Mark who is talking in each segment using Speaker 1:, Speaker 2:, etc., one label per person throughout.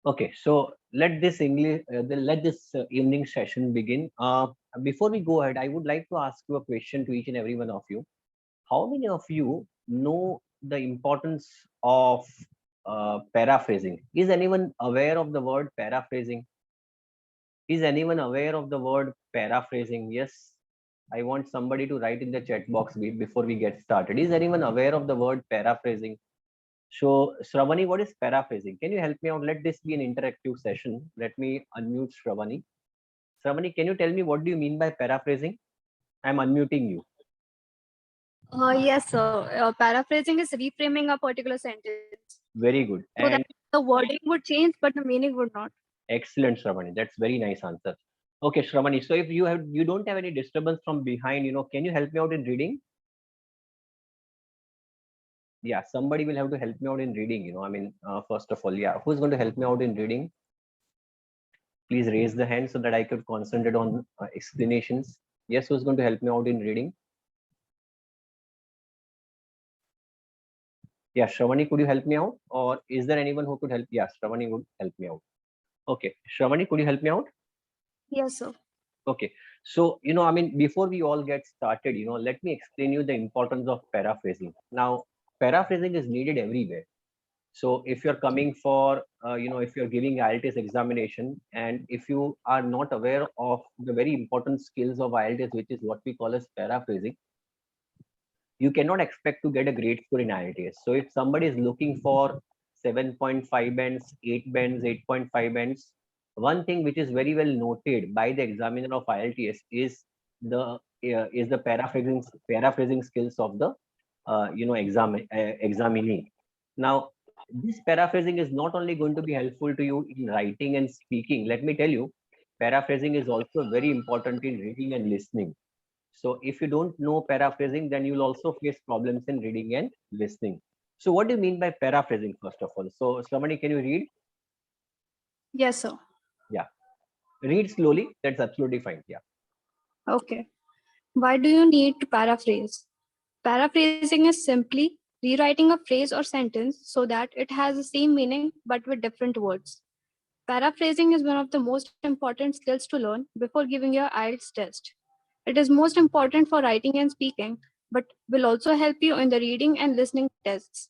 Speaker 1: Okay, so let this evening session begin. Before we go ahead, I would like to ask you a question to each and every one of you. How many of you know the importance of paraphrasing? Is anyone aware of the word paraphrasing? Is anyone aware of the word paraphrasing? Yes, I want somebody to write in the chat box before we get started. Is anyone aware of the word paraphrasing? So, Shravani, what is paraphrasing? Can you help me out? Let this be an interactive session. Let me unmute Shravani. Shravani, can you tell me what do you mean by paraphrasing? I'm unmuting you.
Speaker 2: Yes, sir. Paraphrasing is reframing a particular sentence
Speaker 1: Very good.
Speaker 2: so that
Speaker 1: And
Speaker 2: the wording would change, but the meaning would not.
Speaker 1: excellent, Shravani. That's very nice answer. Okay, Shravani. So if you don't have any disturbance from behind, can you help me out in reading? Yeah, somebody will have to help me out in reading. First of all, yeah, who's going to help me out in reading? Please raise the hand so that I could concentrate on explanations. Yes, who's going to help me out in reading? Yeah, Shravani, could you help me out? Or is there anyone who could help? Yeah, Shravani would help me out. Okay, Shravani, could you help me out?
Speaker 2: Yes, sir.
Speaker 1: Okay, so before we all get started, let me explain you the importance of paraphrasing. Now, paraphrasing is needed everywhere. So if you're coming for, if you're giving IELTS examination, and if you are not aware of the very important skills of IELTS, which is what we call as paraphrasing, you cannot expect to get a great score in IELTS. So if somebody is looking for 7.5 bands, 8 bands, 8.5 bands, one thing which is very well noted by the examiner of IELTS is the paraphrasing skills of the examinee. Now, this paraphrasing is not only going to be helpful to you in writing and speaking. Let me tell you, paraphrasing is also very important in reading and listening. So if you don't know paraphrasing, then you'll also face problems in reading and listening. So what do you mean by paraphrasing, first of all? So somebody, can you read?
Speaker 2: Yes, sir.
Speaker 1: Yeah. Read slowly. That's absolutely fine. Yeah.
Speaker 2: Okay. Why do you need to paraphrase? Paraphrasing is simply rewriting a phrase or sentence so that it has the same meaning but with different words. Paraphrasing is one of the most important skills to learn before giving your IELTS test. It is most important for writing and speaking, but will also help you in the reading and listening tests.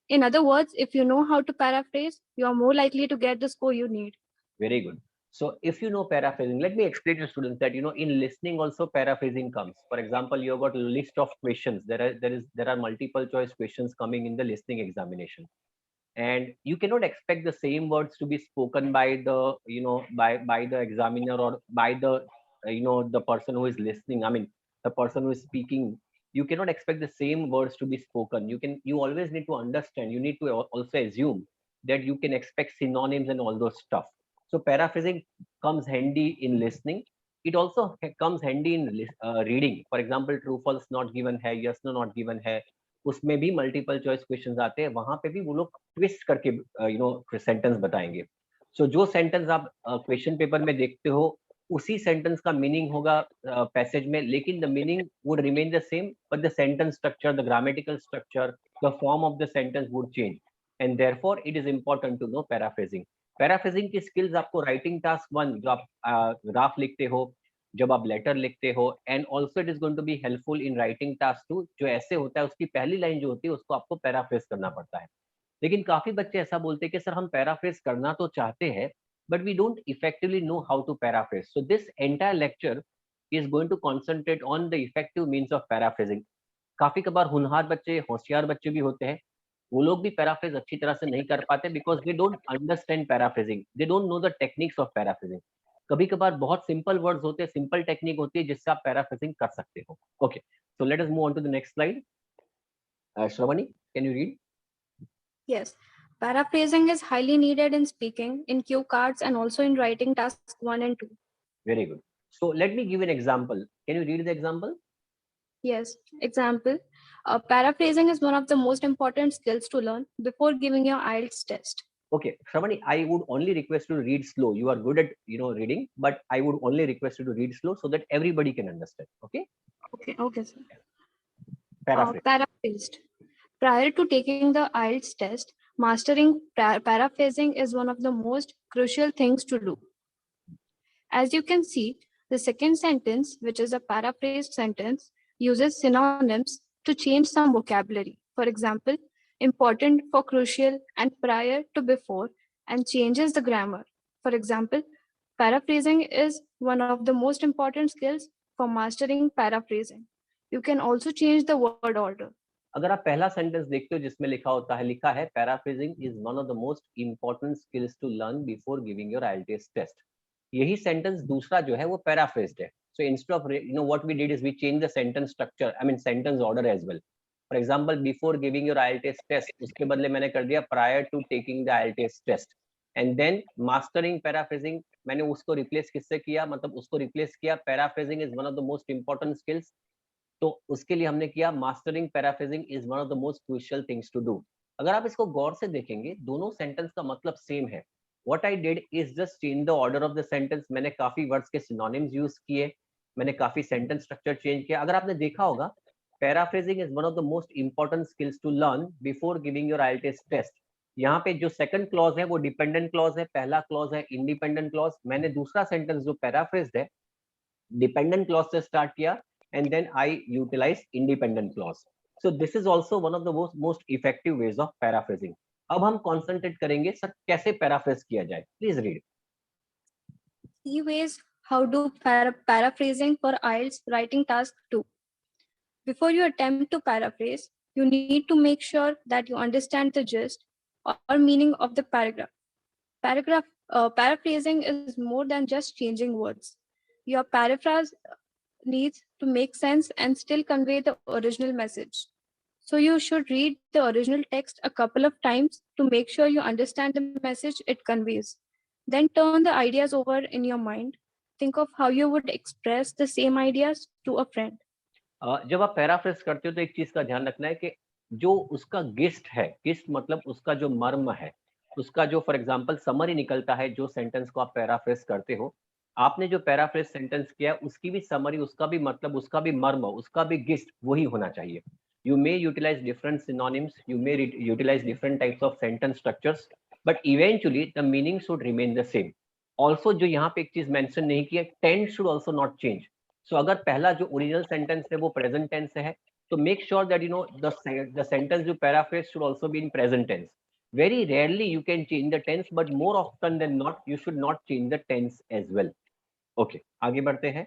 Speaker 2: In other words, if you know how to paraphrase, you are more likely to get the score you need.
Speaker 1: Very good. So if you know paraphrasing, let me explain to students that in listening also paraphrasing comes. For example, you've got a list of questions. There are multiple choice questions coming in the listening examination, and you cannot expect the same words to be spoken by the by the examiner, or by the the person who is listening. I mean, the person who is speaking. You cannot expect the same words to be spoken. You always need to understand. You need to also assume that you can expect synonyms and all those stuff. So paraphrasing comes handy in listening. It also comes handy in reading. For example, true false not given hai, yes no not given hai, उसमें भी multiple choice questions आते हैं, वहां पे भी वो लोग twist करके सेंटेंस बताएंगे. सो जो सेंटेंस आप क्वेश्चन पेपर में देखते हो, उसी सेंटेंस का मीनिंग होगा पैसेज में, लेकिन the meaning would remain the same, but the sentence structure, the grammatical structure, the form of the sentence would change. And therefore it is important to know paraphrasing. Paraphrasing की skills आपको writing task one, जो आप graph लिखते हो, जब आप letter लिखते हो, and also it is going to be helpful in writing task two, जो ऐसे होता है उसकी पहली लाइन जो होती है उसको आपको पैराफ्रेज करना पड़ता है. लेकिन काफी बच्चे ऐसा बोलते हैं कि सर हम पैराफ्रेज करना तो चाहते हैं, but we don't effectively know how to paraphrase. So this entire lecture is going to concentrate on the effective means of paraphrasing. काफी कबार होनहार बच्चे, होशियार बच्चे भी होते हैं, वो लोग भी पैराफ्रेज अच्छी तरह से नहीं कर पाते, because they don't understand paraphrasing, they don't know the techniques of paraphrasing. कभी कभार बहुत सिंपल वर्ड्स होते हैं, सिंपल टेक्निक होती है जिससे आप पैराफ्रेजिंग कर सकते हो. Okay, so let us move on to the next slide. Shravani, can you read?
Speaker 2: Yes. Paraphrasing is highly needed in speaking, in cue cards, and also in writing tasks 1 and 2.
Speaker 1: Very good. So let me give an example. Can you read the example?
Speaker 2: Yes. Example, paraphrasing is one of the most important skills to learn before giving your IELTS test.
Speaker 1: Okay, Shravani, I would only request you to read slow. You are good at reading, but I would only request you to read slow so that everybody can understand. Okay?
Speaker 2: Okay, sir.
Speaker 1: Paraphrase.
Speaker 2: Paraphrased. Prior to taking the IELTS test, Mastering paraphrasing is one of the most crucial things to do. As you can see, the second sentence, which is a paraphrased sentence, uses synonyms to change some vocabulary. For example, important for crucial and prior to before, and changes the grammar. For example, paraphrasing is one of the most important skills for mastering paraphrasing. You can also change the word order.
Speaker 1: अगर आप पहला sentence देखते हो जिसमें लिखा है paraphrasing is one of the most important skills to learn before giving your IELTS test. यही sentence दूसरा जो है वो पैराफ्रेज्ड है. So instead of what we did is we change the sentence structure, I mean sentence order as well. For example before giving your IELTS test, उसके बदले मैंने कर दिया prior to taking the IELTS test. And then mastering paraphrasing, मैंने उसको replace किससे किया, मतलब उसको रिप्लेस किया paraphrasing is one of the most important skills. तो उसके लिए हमने किया mastering paraphrasing is one of the most crucial things to do. अगर आप इसको गौर से देखेंगे दोनों सेंटेंस का मतलब सेम है. What I did is just change the order of the sentence. मैंने काफी वर्ड्स के सिनोनिम्स यूज किए, मैंने काफी सेंटेंस स्ट्रक्चर चेंज किया. अगर आपने देखा होगा paraphrasing is one of the most important skills to learn before giving your IELTS test. यहाँ पे जो सेकंड क्लॉज है वो डिपेंडेंट क्लॉज है, पहला क्लॉज है इंडिपेंडेंट क्लॉज. मैंने दूसरा सेंटेंस जो पैराफ्रेज्ड है डिपेंडेंट क्लॉज से स्टार्ट किया and then I utilize independent clause. So this is also one of the most effective ways of paraphrasing. अब हम concentrate करेंगे सर कैसे paraphrase किया जाए. Please read.
Speaker 2: Key ways how do paraphrasing for IELTS writing task 2. Before you attempt to paraphrase, you need to make sure that you understand the gist or meaning of the paragraph. Paraphrasing is more than just changing words. Your paraphrase needs to make sense and still convey the original message. So you should read the original text a couple of times to make sure you understand the message it conveys. Then turn the ideas over in your mind. Think of how you would express the same ideas to a friend.
Speaker 1: जब आप paraphrase करते हो तो एक चीज का ध्यान रखना है कि जो उसका गिस्ट है, गिस्ट मतलब उसका जो मर्म है, उसका जो फॉर एग्जांपल समरी निकलता है जो सेंटेंस को आप पैराफ्रेज करते हो, आपने जो पैराफ्रेज सेंटेंस किया उसकी भी समरी, उसका भी मतलब, उसका भी मर्म, उसका भी गिस्ट वही होना चाहिए. You may utilise different synonyms, you may utilise different types of sentence structures, but eventually the meaning should remain the same. Also जो यहाँ पे एक चीज मेंशन नहीं किया, tense should also not change. So अगर पहला जो ओरिजिनल सेंटेंस है वो प्रेजेंट टेंस है तो make sure that you know the sentence जो paraphrase should also be in present tense. Very rarely you can change the tense, but more often than not you should not change the tense as well. Okay, आगे बढ़ते हैं.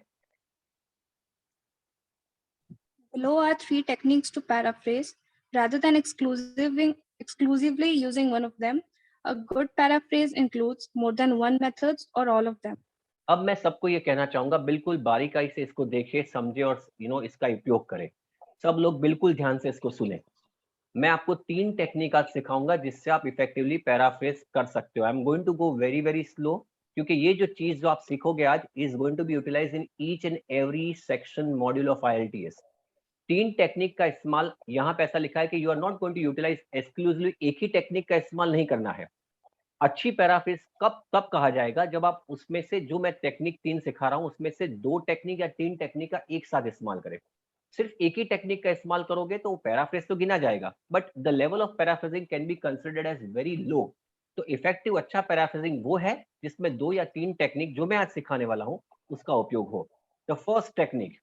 Speaker 2: Below are 3 techniques to paraphrase. Rather than exclusively using one of them, a good paraphrase includes more than one methods or all of them.
Speaker 1: अब मैं सबको ये कहना चाहूंगा बिल्कुल बारीकाई से इसको देखें, समझे और इसका उपयोग करें. सब लोग बिल्कुल ध्यान से इसको सुने. मैं आपको 3 टेक्निक आज सिखाऊंगा जिससे आप इफेक्टिवली पैराफ्रेज कर सकते हो. I am going to go very very slow क्योंकि ये जो चीज जो आप सीखोगे आज is going to be utilise in each and every section module of IELTS. 3 technique का इस्तेमाल, यहाँ पे ऐसा लिखा है कि you are not going to utilise exclusively, एक ही टेक्निक का इस्तेमाल नहीं करना है. अच्छी पैराफ्रेज तब कहा जाएगा जब आप उसमें से जो मैं टेक्निक 3 सिखा रहा हूँ उसमें से 2 टेक्निक या 3 टेक्निक का एक साथ इस्तेमाल करें. सिर्फ एक ही टेक्निक का इस्तेमाल करोगे तो पैराफ्रेज तो गिना जाएगा but the level of paraphrasing can be considered as very low. तो इफेक्टिव अच्छा पैराफ्रेजिंग वो है जिसमें 2 या 3 टेक्निक जो मैं आज सिखाने वाला हूँ उसका उपयोग हो. The first technique,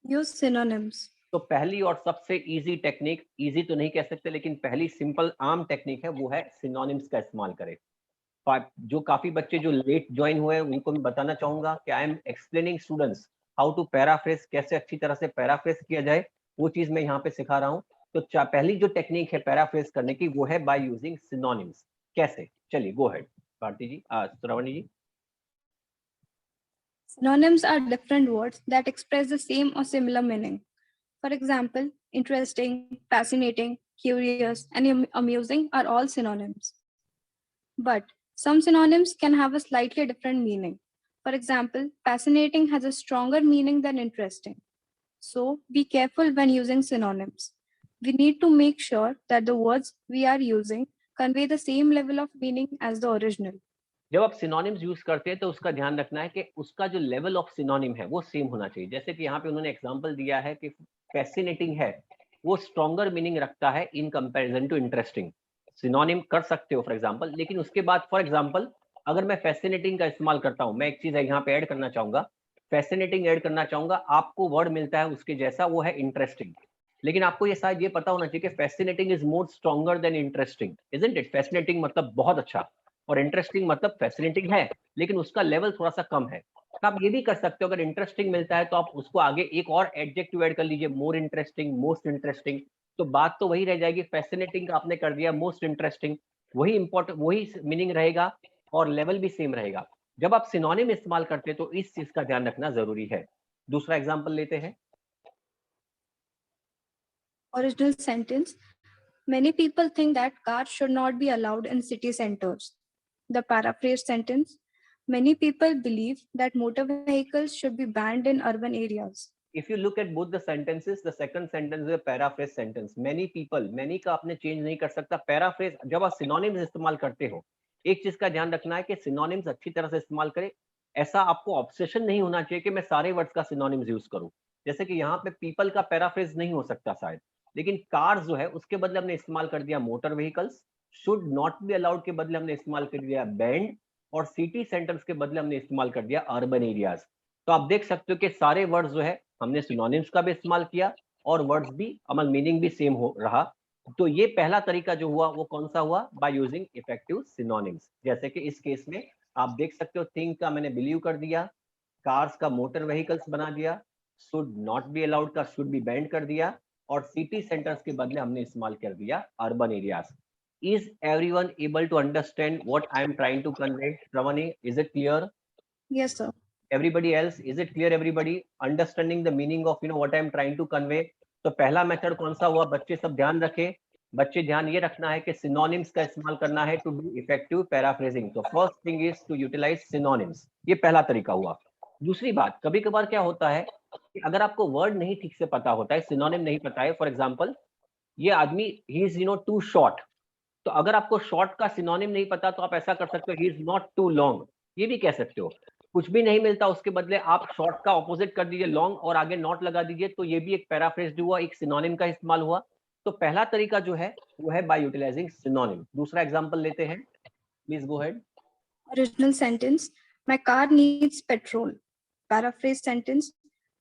Speaker 2: use synonyms.
Speaker 1: तो पहली और सबसे इजी टेक्निक, इजी तो नहीं कह सकते लेकिन पहली सिंपल आम टेक्निक है वो है सिनोनिम्स का इस्तेमाल करें. जो काफी बच्चे जो लेट ज्वाइन हुए उनको मैं बताना चाहूंगा कि I am explaining students how to paraphrase, कैसे अच्छी तरह से पैराफ्रेज किया जाए वो चीज मैं यहाँ पे सिखा रहा हूँ. तो पहली जो टेक्निक है पैराफ्रेज करने की वो है बाय यूजिंग सिनोनिम्स. कैसे, चलिए go ahead Bharati ji, Shravani ji.
Speaker 2: Synonyms are different words that express the same or similar meaning. For example, interesting, fascinating, curious, and amusing are all synonyms. But some synonyms can have a slightly different meaning. For example, fascinating has a stronger meaning than interesting. So be careful when using synonyms. We need to make sure that the words we are using convey the same level of meaning as the original.
Speaker 1: जब आप synonyms use करते हैं तो उसका ध्यान रखना है कि उसका जो लेवल ऑफ सिनोनिम है वो सेम होना चाहिए. जैसे कि यहाँ पे उन्होंने एग्जांपल दिया है कि फैसिनेटिंग है, वो स्ट्रॉन्गर मीनिंग रखता है in comparison to interesting. Synonym कर सकते हो फॉर एग्जांपल, लेकिन उसके बाद फॉर एग्जांपल अगर मैं फैसिनेटिंग का इस्तेमाल करता हूं, मैं एक चीज यहाँ पे ऐड करना चाहूंगा, फैसिनेटिंग ऐड करना चाहूंगा, आपको वर्ड मिलता है उसके जैसा, वो है इंटरेस्टिंग। लेकिन आपको ये शायद ये पता होना चाहिए कि fascinating is more stronger than interesting, isn't it? Fascinating मतलब बहुत अच्छा, और इंटरेस्टिंग मतलब फैसिनेटिंग है लेकिन उसका लेवल थोड़ा सा कम है। तो आप ये भी कर सकते हो, अगर इंटरेस्टिंग मिलता है तो आप उसको आगे एक और एडजेक्टिव ऐड कर लीजिए, मोर इंटरेस्टिंग, मोस्ट इंटरेस्टिंग। तो बात तो वही रह जाएगी, फैसिनेटिंग आपने कर दिया, मोस्ट इंटरेस्टिंग, वही इंपॉर्टेंट, वही मीनिंग रहेगा और लेवल भी सेम रहेगा। जब आप सिनोनिम इस्तेमाल करते हैं तो इस चीज का ध्यान रखना जरूरी है। दूसरा एग्जांपल लेते हैं।
Speaker 2: Original sentence. Many people think that cars should not be allowed in city centers. The paraphrase sentence. Many people believe that motor vehicles should be banned in urban areas.
Speaker 1: If you look at both the sentences, the second sentence is a paraphrase sentence. Many people, many का आपने change नहीं कर सकता। Paraphrase जब आप synonyms इस्तेमाल करते हो, एक चीज का ध्यान रखना है कि सिनोनिम्स अच्छी तरह से इस्तेमाल करें। ऐसा आपको ऑब्सेशन नहीं होना चाहिए कि मैं सारे वर्ड्स का सिनोनिम्स यूज करूं। जैसे कि यहाँ पे पीपल का पैराफ्रेज नहीं हो सकता शायद, लेकिन कार्स जो है उसके बदले हमने इस्तेमाल कर दिया motor vehicles, should not be allowed के बदले हमने इस्तेमाल कर दिया बैंड, और सिटी सेंटर्स के बदले हमने इस्तेमाल कर दिया अर्बन एरियाज। तो आप देख सकते हो कि सारे वर्ड्स जो है हमने सिनोनिम्स का भी इस्तेमाल किया और वर्ड्स भी अमल मीनिंग भी सेम हो रहा। तो ये पहला तरीका जो हुआ वो कौन सा हुआ? By using effective synonyms. जैसे कि इस केस में आप देख सकते हो, थिंक का मैंने बिलीव कर दिया, कार्स का मोटर व्हीकल्स बना दिया, शुड नॉट बी अलाउड का शुड बी बैंड कर दिया, और सिटी सेंटर्स के बदले हमने इस्तेमाल कर दिया urban areas. Is everyone able to understand what I am trying to convey? Shravani, is it clear?
Speaker 2: Yes, sir.
Speaker 1: Everybody else, is it clear? Everybody understanding the meaning of what I am trying to convey? तो पहला method कौन सा हुआ? बच्चे सब ध्यान रखें। बच्चे ध्यान ये रखना है कि सिनोनिम्स का इस्तेमाल करना है टू डू इफेक्टिव पैराफ्रेजिंग। तो first thing is to utilise synonyms, ये पहला तरीका हुआ। दूसरी बात, कभी कभार क्या होता है कि अगर आपको वर्ड नहीं ठीक से पता होता है, सिनोनिम नहीं पता है, फॉर एग्जांपल ये आदमी ही इज टू शॉर्ट, तो अगर आपको शॉर्ट का सिनोनिम नहीं पता तो आप ऐसा कर सकते हो, he is not too long, ये भी कह सकते हो। कुछ भी नहीं मिलता उसके बदले आप शॉर्ट का ऑपोजिट कर दीजिए लॉन्ग, और आगे नॉट लगा दीजिए, तो ये भी एक पैराफ्रेज हुआ, एक सिनोनिम का इस्तेमाल हुआ। तो पहला तरीका जो है वो है बाय यूटिलाइजिंग सिनोनिम। दूसरा एग्जांपल लेते हैं, please go head.
Speaker 2: Original sentence. My car needs petrol. Paraphrase sentence.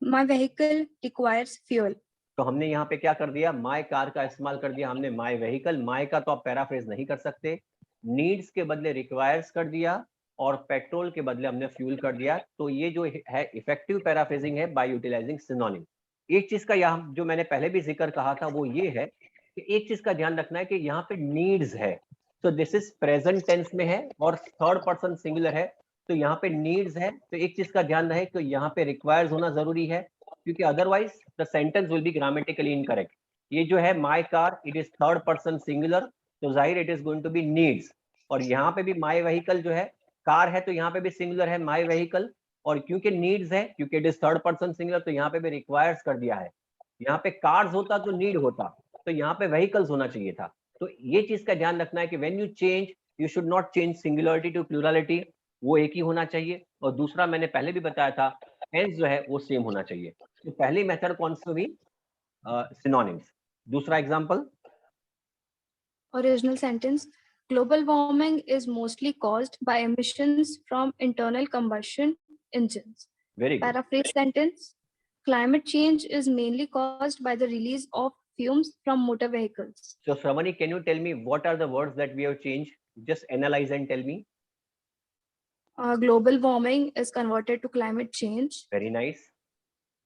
Speaker 2: My vehicle requires fuel.
Speaker 1: तो हमने यहाँ पे क्या कर दिया? माई कार का इस्तेमाल कर दिया हमने माई व्हीकल। माई का तो आप पैराफ्रेज नहीं कर सकते, नीड्स के बदले रिक्वायर्स कर दिया, और पेट्रोल के बदले हमने फ्यूल कर दिया। तो ये जो है इफेक्टिव पैराफ्रेजिंग है बाय यूटिलाइजिंग सिनोनिम। एक चीज का यहाँ जो मैंने पहले भी जिक्र कहा था वो ये है कि एक चीज का ध्यान रखना है कि यहाँ पे नीड्स है, तो दिस इज प्रेजेंट टेंस में है और थर्ड पर्सन सिंगुलर है, तो यहाँ पे नीड्स है। तो एक चीज का ध्यान रहे कि यहाँ पे रिक्वायर्स होना जरूरी है, क्योंकि otherwise the sentence will be grammatically incorrect. ये जो है my car, it is third person singular, तो जाहिर it is going to be needs. और यहाँ पे भी माई व्हीकल जो है, कार है तो यहाँ पे भी सिंगुलर है माई व्हीकल, और क्योंकि नीड्स है, क्योंकि it is third person singular, तो यहाँ पे भी रिक्वायर्स कर दिया है। यहाँ पे कार्स होता तो नीड होता, तो यहाँ पे व्हीकल्स होना चाहिए था। तो ये चीज का ध्यान रखना है कि when you change, you should not change singularity to plurality, वो एक ही होना चाहिए। और दूसरा मैंने पहले भी बताया था, टेंस जो है वो सेम होना चाहिए। तो पहली मेथड कौन सी हुई? सिनोनिम्स। दूसरा example,
Speaker 2: Original sentence. Global warming is mostly caused by emissions from internal combustion engines.
Speaker 1: Very good.
Speaker 2: Paraphrase sentence. Climate change is mainly caused by the release of fumes from motor vehicles.
Speaker 1: So Shravani, can you tell me what are the words that we have changed? Just analyze and tell me.
Speaker 2: Global warming is converted to climate change.
Speaker 1: Very nice.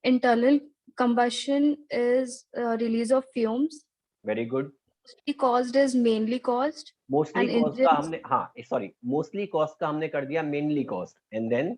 Speaker 2: Internal combustion is release of fumes.
Speaker 1: Very good.
Speaker 2: Caused is mainly caused.
Speaker 1: Mostly
Speaker 2: And
Speaker 1: cause का
Speaker 2: engines,
Speaker 1: हमने, हाँ sorry, mostly cause का हमने कर दिया mainly cause, and then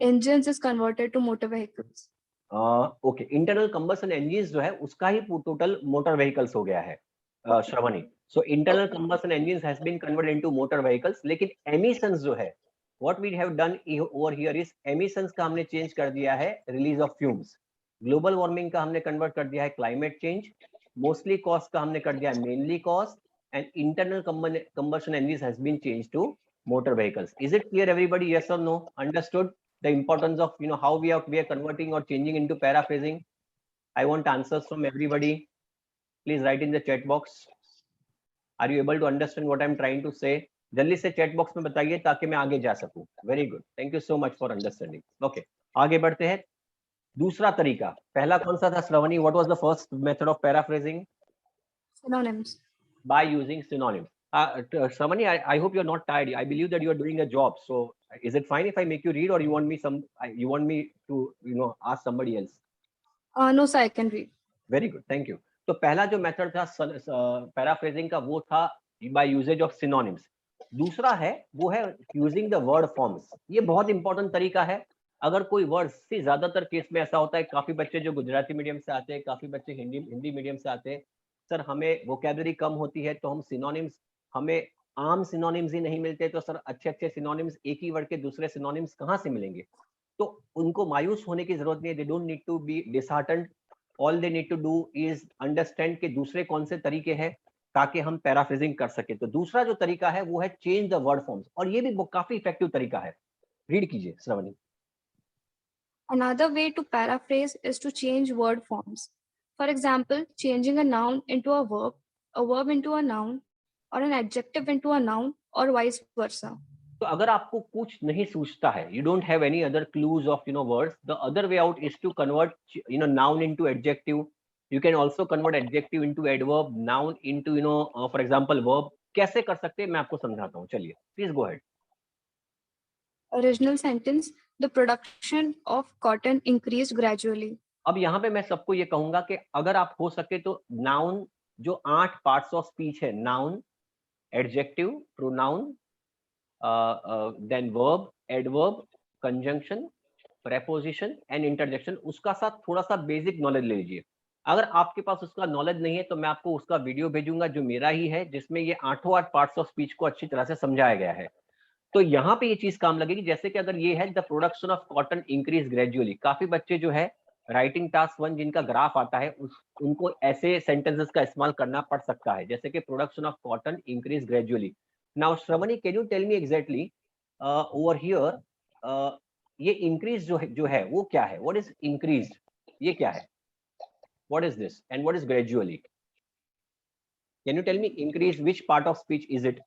Speaker 2: engines is converted to motor vehicles.
Speaker 1: Okay, internal combustion engine जो है उसका ही टोटल मोटर व्हीकल्स हो गया है Shravani. So internal combustion engine has been converted into motor vehicles, लेकिन एमिशंस जो है, what we have done over here is emissions का हमने चेंज कर दिया है release of fumes. Global warming का हमने कन्वर्ट कर दिया है क्लाइमेट चेंज। मोस्टली कॉस्ट का हमने कर दिया mainly cost, and internal combustion engine has been change to motor vehicles. Is it clear everybody? Yes और no? Understood the importance of how we are converting or changing into paraphrasing? I want answers from everybody. Please write in the chat box. Are you able to understand what I'm trying to say? जल्दी से chat box में बताइए ताकि मैं आगे जा सकूं. Very good, thank you so much for understanding. Okay, आगे बढ़ते हैं. दूसरा तरीका, पहला कौन सा था Shravani? What was the first method of paraphrasing?
Speaker 2: Synonyms.
Speaker 1: By using synonyms. Shravani, I hope you're not tired. I believe that you are doing a job. So is it fine if I make you read, or you want me to ask somebody else?
Speaker 2: No, sir, I can read.
Speaker 1: Very good, thank you. तो पहला जो method था paraphrasing का वो था by usage of synonyms. दूसरा है वो है using the word forms. ये बहुत इंपॉर्टेंट तरीका है. अगर कोई वर्ड से ज्यादातर केस में ऐसा होता है, काफी बच्चे जो गुजराती मीडियम से आते हैं, काफी बच्चे हिंदी मीडियम से आते हैं, सर हमें वोकैबुलरी कम होती है तो हम सिनोनिम्स, हमें आम सिनोनिम्स ही नहीं मिलते, तो सर अच्छे सिनोनिम्स, एक ही वर्ड के दूसरे सिनोनिम्स कहाँ से मिलेंगे? तो उनको मायूस होने की जरूरत नहीं है. They don't need to be disheartened. All they need to do is understand के दूसरे कौन से तरीके हैं ताकि हम पैराफ्रेजिंग कर सके. तो दूसरा जो तरीका है वो है चेंज द वर्ड फॉर्म्स, और ये भी काफी इफेक्टिव तरीका है. रीड कीजिए Shravani.
Speaker 2: Another way to paraphrase is to change word forms. For example, changing a noun into a verb into a noun, or an adjective into a noun, or vice versa.
Speaker 1: तो अगर आपको कुछ नहीं सूझता है, you don't have any other clues of words, the other way out is to convert noun into adjective. You can also convert adjective into adverb, noun into for example verb. कैसे कर सकते हैं मैं आपको समझाता हूँ. चलिए, please go ahead.
Speaker 2: Original sentence: the production of cotton increased gradually.
Speaker 1: अब यहाँ पे मैं सबको ये कहूंगा कि अगर आप हो सके तो नाउन जो 8 पार्ट्स ऑफ स्पीच है, noun, adjective, pronoun, then verb, adverb, conjunction, preposition and interjection, उसका साथ थोड़ा सा बेसिक नॉलेज ले लीजिए. अगर आपके पास उसका नॉलेज नहीं है तो मैं आपको उसका वीडियो भेजूंगा जो मेरा ही है, जिसमें ये 8 पार्ट्स ऑफ स्पीच को अच्छी तरह से समझाया गया है. तो यहाँ पे ये चीज काम लगेगी. जैसे कि अगर ये है the production of cotton increase gradually, काफी बच्चे जो है राइटिंग टास्क 1 जिनका ग्राफ आता है उनको ऐसे सेंटेंसेस का इस्तेमाल करना पड़ सकता है, जैसे कि production of cotton increase gradually. Now Shravani, can you tell me exactly over here, ये इंक्रीज जो है वो क्या है? What is increase? ये क्या है? What is this and what is gradually? Can you tell me increase which part of speech is it?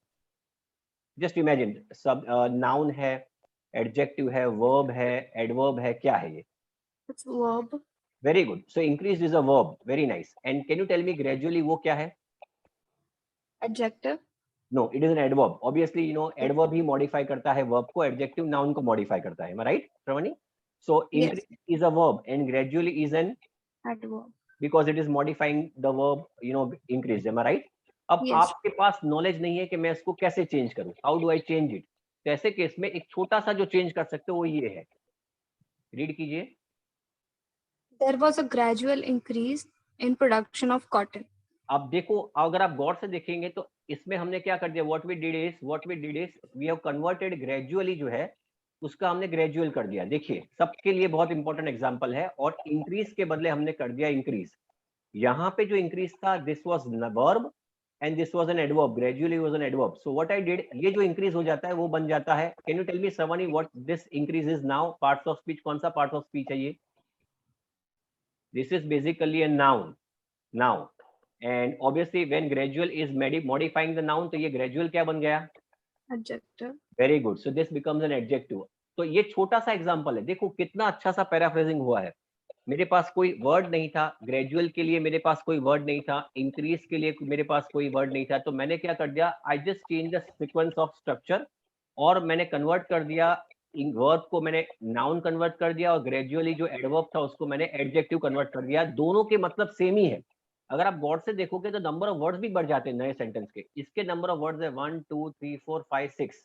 Speaker 1: Just imagine, सब नाउन है, एडजेक्टिव है, वर्ब है, एडवर्ब है, क्या है ये?
Speaker 2: It's verb.
Speaker 1: Very good. So increased is a verb. Very nice. And can you tell me gradually वो क्या है?
Speaker 2: Adjective.
Speaker 1: No, it is an adverb. Obviously, adverb he modify करता है verb को, adjective noun को modify करता है. Am I right, Shravani? So increase is a verb and gradually is an
Speaker 2: Adverb.
Speaker 1: because it is modifying the verb, increase. Am I right? अब
Speaker 2: Yes.
Speaker 1: आपके पास knowledge नहीं है कि मैं इसको कैसे चेंज करूं. How do I change it? तो ऐसे केस में एक छोटा सा जो चेंज कर सकते हो वो ये है. रीड कीजिए.
Speaker 2: There was a gradual increase in production of cotton.
Speaker 1: अब देखो, अगर आप गौर से देखेंगे तो इसमें हमने क्या कर दिया, what we did is we have converted gradually, जो है उसका हमने ग्रेजुअल कर दिया. देखिए, सबके लिए बहुत इंपॉर्टेंट एग्जांपल है. और इंक्रीज के बदले हमने कर दिया इंक्रीज. यहाँ पे जो इंक्रीज था, this was verb and this was an adverb. Gradually was an adverb. So what I did, ये जो इंक्रीज हो जाता है वो बन जाता है. Can you tell me Shravani what this increase is now? Parts of speech, कौन सा पार्ट ऑफ स्पीच है ये? This is basically a noun. And obviously when gradual is modifying the noun, तो ये gradual क्या बन गया?
Speaker 2: Adjective.
Speaker 1: Very good. So this becomes an adjective. तो ये छोटा सा एग्जांपल है. देखो कितना अच्छा सा पैराफ्रेजिंग हुआ है. मेरे पास कोई वर्ड नहीं था, ग्रेजुअल के लिए मेरे पास कोई वर्ड नहीं था, इंक्रीज के लिए मेरे पास कोई वर्ड नहीं था, तो मैंने क्या कर दिया, I just change the sequence of structure, और मैंने कन्वर्ट कर दिया वर्ब को, मैंने नाउन कन्वर्ट कर दिया, और ग्रेजुअली जो एडवर्ब था उसको मैंने एडजेक्टिव कन्वर्ट कर दिया. दोनों के मतलब सेम ही है. अगर आप गौर से देखोगे तो नंबर ऑफ वर्ड्स भी बढ़ जाते हैं नए सेंटेंस के. इसके नंबर ऑफ वर्ड्स है 1 2 3 4 5 6.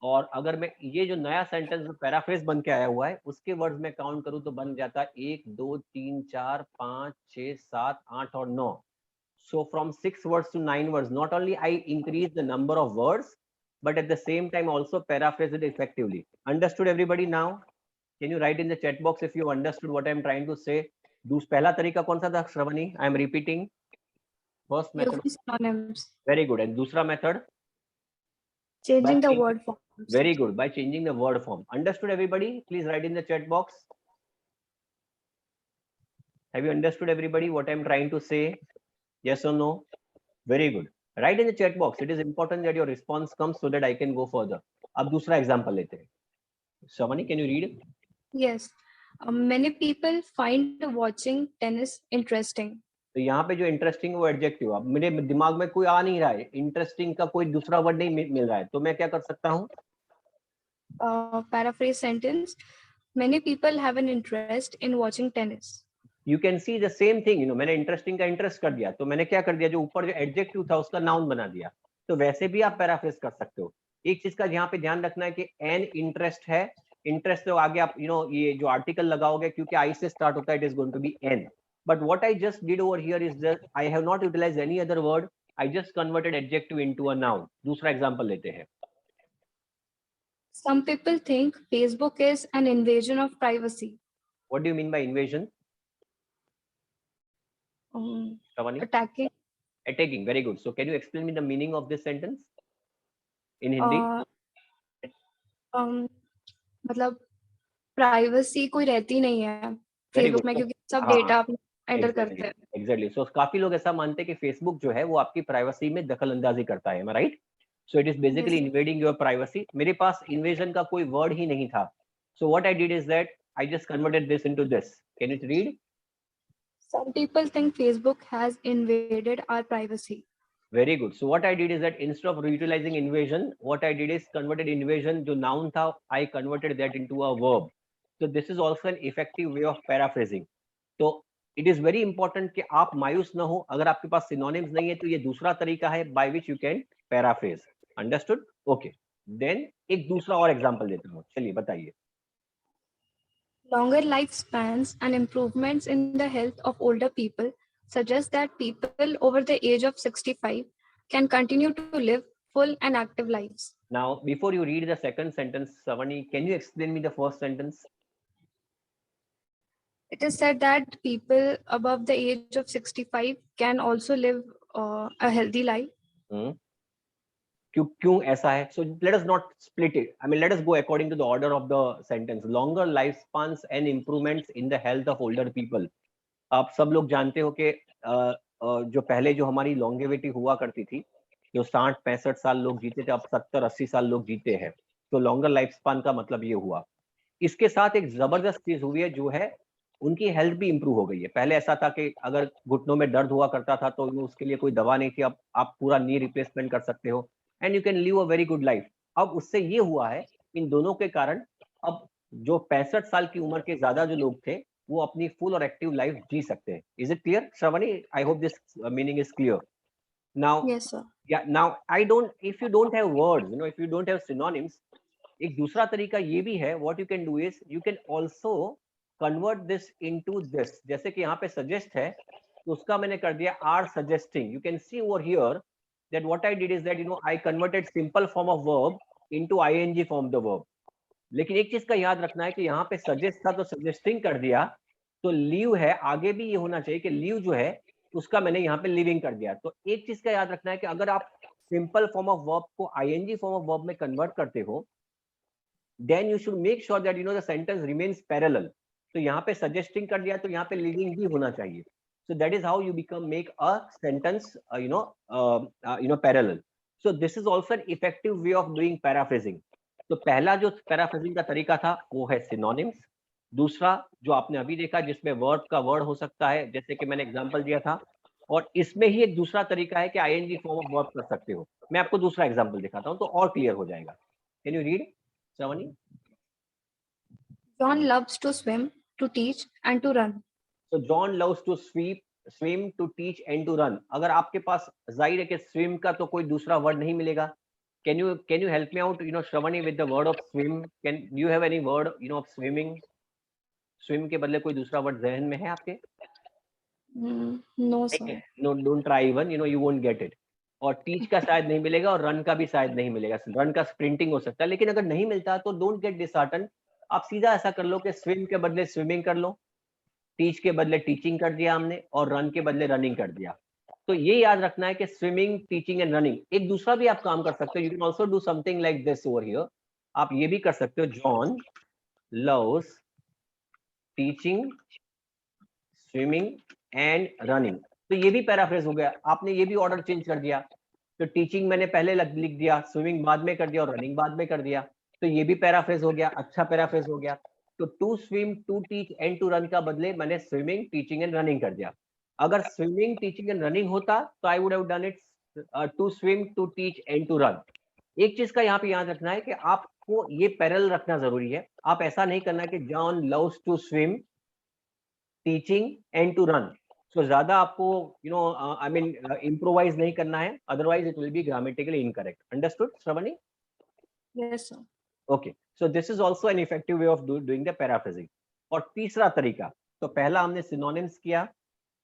Speaker 1: और अगर मैं ये जो नया सेंटेंस पैराफ्रेज बन के आया हुआ है उसके वर्ड्स में काउंट करूं तो बन जाता है 1 2 3 4 5 6 7 8 और 9. So from 6 words to 9 words, not only I increase the number of words, but at the same time also paraphrase it effectively. Understood everybody now? Can you write in the chat box if you understood what I am trying to say? पहला तरीका कौन सा था Shravani? I am repeating. First method.
Speaker 2: Using synonyms.
Speaker 1: Very good. And दूसरा method?
Speaker 2: Changing the word form.
Speaker 1: Very good. By changing the word form. Understood everybody? Please write in the chat box. Have you understood everybody what I am trying to say? Yes or no? Very good. Write in the chat box. It is important that your response comes so that I can go further. अब दूसरा example लेते हैं. Shavani, can you read it?
Speaker 2: Yes. Many people find watching tennis interesting.
Speaker 1: तो यहाँ पे जो interesting वो adjective, अब मेरे दिमाग में कोई आ नहीं रहा है, इंटरेस्टिंग का कोई दूसरा वर्ड नहीं मिल रहा है, तो मैं क्या कर सकता हूँ?
Speaker 2: Paraphrase sentence. Many people have an interest in watching tennis.
Speaker 1: You can see the same thing, you know, मैंने इंटरेस्टिंग का इंटरेस्ट कर दिया, तो मैंने क्या कर दिया, जो ऊपर जो एडजेक्टिव था उसका नाउन बना दिया. तो वैसे भी आप पैराफ्रेज कर सकते हो. एक चीज का यहाँ पे ध्यान रखना है कि एन इंटरेस्ट है, इंटरेस्ट तो आगे आप ये जो आर्टिकल लगाओगे क्योंकि आई से स्टार्ट होता है, it is going to be an. But what I just did over here is that I have not utilized any other word. I just converted adjective into a noun. दूसरा example लेते हैं.
Speaker 2: Some people think Facebook is an invasion of privacy.
Speaker 1: What do you mean by invasion? Shavani?
Speaker 2: Attacking.
Speaker 1: Attacking. Very good. So can you explain me the meaning of this sentence in Hindi?
Speaker 2: मतलब privacy कोई रहती नहीं है Facebook में, क्योंकि सब data आप enter करते हैं.
Speaker 1: Exactly. So काफी लोग ऐसा मानते हैं कि फेसबुक जो है वो आपकी प्राइवेसी में दखल अंदाजी करता है. Right? So it is basically invading your privacy. मेरे पास invasion का कोई word ही नहीं था. So what I did is that I just converted this into this. Can you read?
Speaker 2: Some people think Facebook has invaded our privacy.
Speaker 1: Very good. So what I did is that instead of utilizing invasion, what I did is converted invasion, जो noun था, I converted that into a verb. So this is also an effective way of paraphrasing. तो it is very important कि आप मायूस ना हो. अगर आपके पास synonyms नहीं है तो ये दूसरा तरीका है by which you can paraphrase. Understood? Okay. Then एक दूसरा और example देता हूँ. चलिए बताइए.
Speaker 2: Longer lifespans and improvements in the health of older people suggest that people over the age of 65 can continue to live full and active lives.
Speaker 1: Now, before you read the second sentence, Savani, can you explain me the first sentence?
Speaker 2: It is said that people above the age of 65 can also live a healthy life.
Speaker 1: क्यों ऐसा है? So let us not split it. I mean, let us go according to the order of the sentence. Longer lifespans and improvements in the health of older people. आप सब लोग जानते हो कि जो पहले जो हमारी लॉन्गेविटी हुआ करती थी, जो 60-65 साल लोग जीते थे, अब 70-80 साल लोग जीते हैं. तो लॉन्गर लाइफ स्पान का मतलब ये हुआ. इसके साथ एक जबरदस्त चीज हुई है, जो है उनकी हेल्थ भी इंप्रूव हो गई है. पहले ऐसा था कि अगर घुटनों में दर्द हुआ करता था तो उसके लिए कोई दवा नहीं थी. अब आप पूरा नी रिप्लेसमेंट कर सकते हो and you can live a very good life. अब उससे ये हुआ है, इन दोनों के कारण अब जो 65 साल की उम्र के ज्यादा जो लोग थे वो अपनी फुल और एक्टिव लाइफ जी सकते हैं. Is it clear, Shravani? I hope this meaning is clear. Now
Speaker 2: Yes, sir.
Speaker 1: Now I don't, if you don't have words, if you don't have synonyms, एक दूसरा तरीका ये भी है. What you can do is you can also convert this into this. जैसे कि यहाँ पे सजेस्ट है तो उसका मैंने कर दिया are suggesting. You can see over here that what I did is that I converted simple form of verb into ing form the verb. लेकिन एक चीज का याद रखना है कि यहाँ पे सजेस्ट था तो सजेस्टिंग कर दिया, तो लीव है, आगे भी ये होना चाहिए कि लीव जो है उसका मैंने यहाँ पे लिविंग कर दिया. तो एक चीज का याद रखना है कि अगर आप सिंपल फॉर्म ऑफ वर्ब को ing फॉर्म ऑफ वर्ब में कन्वर्ट करते हो, then you should make sure that the sentence remains parallel. तो यहाँ पे सजेस्टिंग कर दिया तो यहाँ पे लिविंग भी होना चाहिए. So that is how you make a sentence, parallel. So this is also an effective way of doing paraphrasing. तो पहला जो paraphrasing का तरीका था वो है synonyms. दूसरा जो आपने अभी देखा जिसमें word का word हो सकता है, जैसे कि मैंने एग्जांपल दिया था, और इसमें ही एक दूसरा तरीका है कि ing form of verb कर सकते हो. मैं आपको दूसरा एग्जांपल दिखाता हूँ तो और क्लियर हो जाएगा. Can you read, Shavani?
Speaker 2: John loves to swim, to teach and to run.
Speaker 1: So John loves to swim, to teach and to run. अगर आपके पास जाहिर है कि swim का तो कोई दूसरा वर्ड नहीं मिलेगा. Can you help me out, Shravani, with the word of swim? Do you have any word, of swimming? Swim के बदले कोई दूसरा वर्ड जहन में है आपके?
Speaker 2: No, sir.
Speaker 1: No, don't try even. You won't get it. और teach का शायद नहीं मिलेगा और run का भी शायद नहीं मिलेगा. Run का sprinting हो सकता है, लेकिन अगर नहीं मिलता तो don't get disheartened. आप सीधा ऐसा कर लो कि swim के बदले swimming कर लो, टीच के बदले टीचिंग कर दिया हमने, और रन के बदले रनिंग कर दिया. तो ये याद रखना है कि स्विमिंग, टीचिंग एंड रनिंग. एक दूसरा भी आप काम कर सकते हो. You can also do something like this over here. आप ये भी कर सकते हो, John loves teaching, swimming and running. तो ये भी पैराफ्रेज हो गया. आपने ये भी ऑर्डर चेंज कर दिया. तो टीचिंग मैंने पहले लिख दिया, स्विमिंग बाद में कर दिया और रनिंग बाद में कर दिया, तो ये भी पैराफ्रेज हो गया, अच्छा पैराफ्रेज हो गया। तो to swim, to teach and to run का बदले मैंने स्विमिंग, टीचिंग एंड रनिंग कर दिया। अगर स्विमिंग, टीचिंग एंड रनिंग होता तो I would have done it to swim, to teach and to run. एक चीज का यहाँ पे याद रखना है कि आपको ये पैरेलल रखना जरूरी है। आप ऐसा नहीं करना कि John loves to swim, teaching and to run. So ज्यादा आपको आई मीन इम्प्रोवाइज नहीं करना है, otherwise it will be grammatically incorrect. Understood Shravani?
Speaker 2: Yes, sir.
Speaker 1: Okay, so this is also an effective way of doing the paraphrasing. और तीसरा तरीका, तो पहला हमने सिनोनिम्स किया,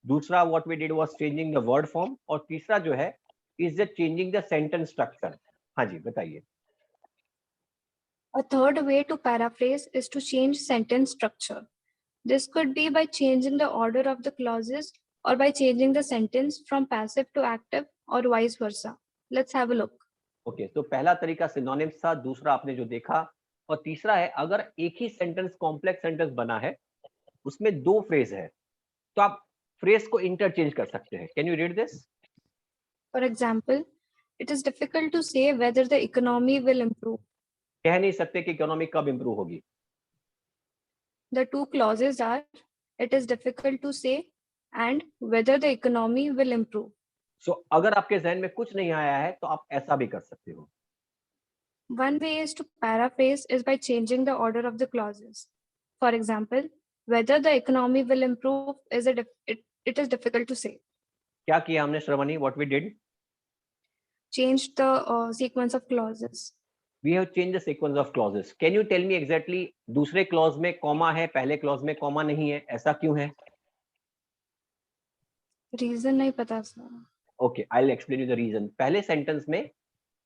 Speaker 1: दूसरा what we did was changing the word form, और तीसरा जो है is the changing the sentence structure. हाँ जी, बताइए।
Speaker 2: A third way to paraphrase is to change sentence structure. This could be by changing the order of the clauses or by changing the sentence from passive to active or vice versa. Let's have a look.
Speaker 1: Okay, तो पहला तरीका synonyms था, दूसरा आपने जो देखा, और तीसरा है अगर एक ही सेंटेंस कॉम्प्लेक्स सेंटेंस बना है, उसमें दो फ्रेज है, तो आप फ्रेज को इंटरचेंज कर सकते हैं। Can you read this?
Speaker 2: For example, it is difficult to say whether the economy will improve.
Speaker 1: कह नहीं सकते कि इकोनॉमी कब इंप्रूव होगी।
Speaker 2: The two clauses are it is difficult to say and whether the economy will improve.
Speaker 1: सो अगर आपके जहन में कुछ नहीं आया है तो आप ऐसा भी कर सकते हो।
Speaker 2: One way is to paraphrase is by changing the order of the clauses. For example, whether the economy will improve is it is difficult to say.
Speaker 1: क्या किया हमने Shravani? What we did?
Speaker 2: Change the sequence of clauses.
Speaker 1: We have change the sequence of clauses. Can you tell me exactly दूसरे clause में comma है, पहले clause में comma नहीं है, ऐसा क्यों है?
Speaker 2: Reason नहीं पता sir.
Speaker 1: Okay, I will explain you the reason. पहले सेंटेंस में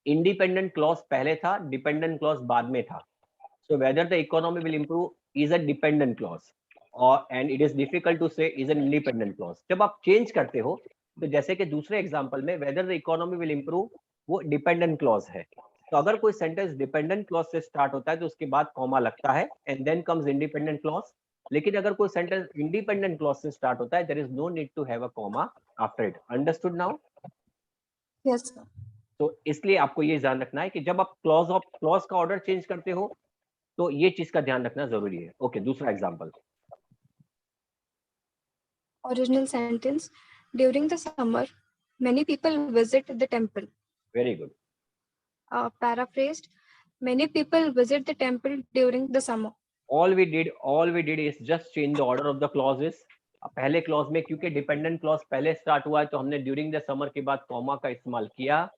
Speaker 1: इंडिपेंडेंट क्लॉज पहले था, डिपेंडेंट क्लॉज बाद में था। So whether the economy will improve is a dependent clause, और and it is difficult to say is an independent clause. जब आप चेंज करते हो, तो जैसे कि दूसरे एग्जांपल में whether the economy will improve, वो डिपेंडेंट क्लॉज है। तो अगर कोई सेंटेंस डिपेंडेंट क्लॉज से स्टार्ट होता है तो उसके बाद कॉमा लगता है and then comes independent clause. लेकिन अगर कोई सेंटेंस इंडिपेंडेंट क्लॉज से स्टार्ट होता है, there is no need to have a comma after it. Understood now?
Speaker 2: Yes sir.
Speaker 1: तो इसलिए आपको ये ध्यान रखना है कि जब आप क्लॉज का ऑर्डर चेंज करते हो तो ये चीज का ध्यान रखना जरूरी है। ओके, दूसरा example.
Speaker 2: Original sentence. During the summer, many people visit the temple.
Speaker 1: Very good.
Speaker 2: Paraphrased. Many people visit the temple during the summer.
Speaker 1: all we did is just change the order of the clauses. पहले clause में क्योंकि dependent clause पहले start हुआ है तो हमने during the summer के बाद कॉमा का इस्तेमाल किया।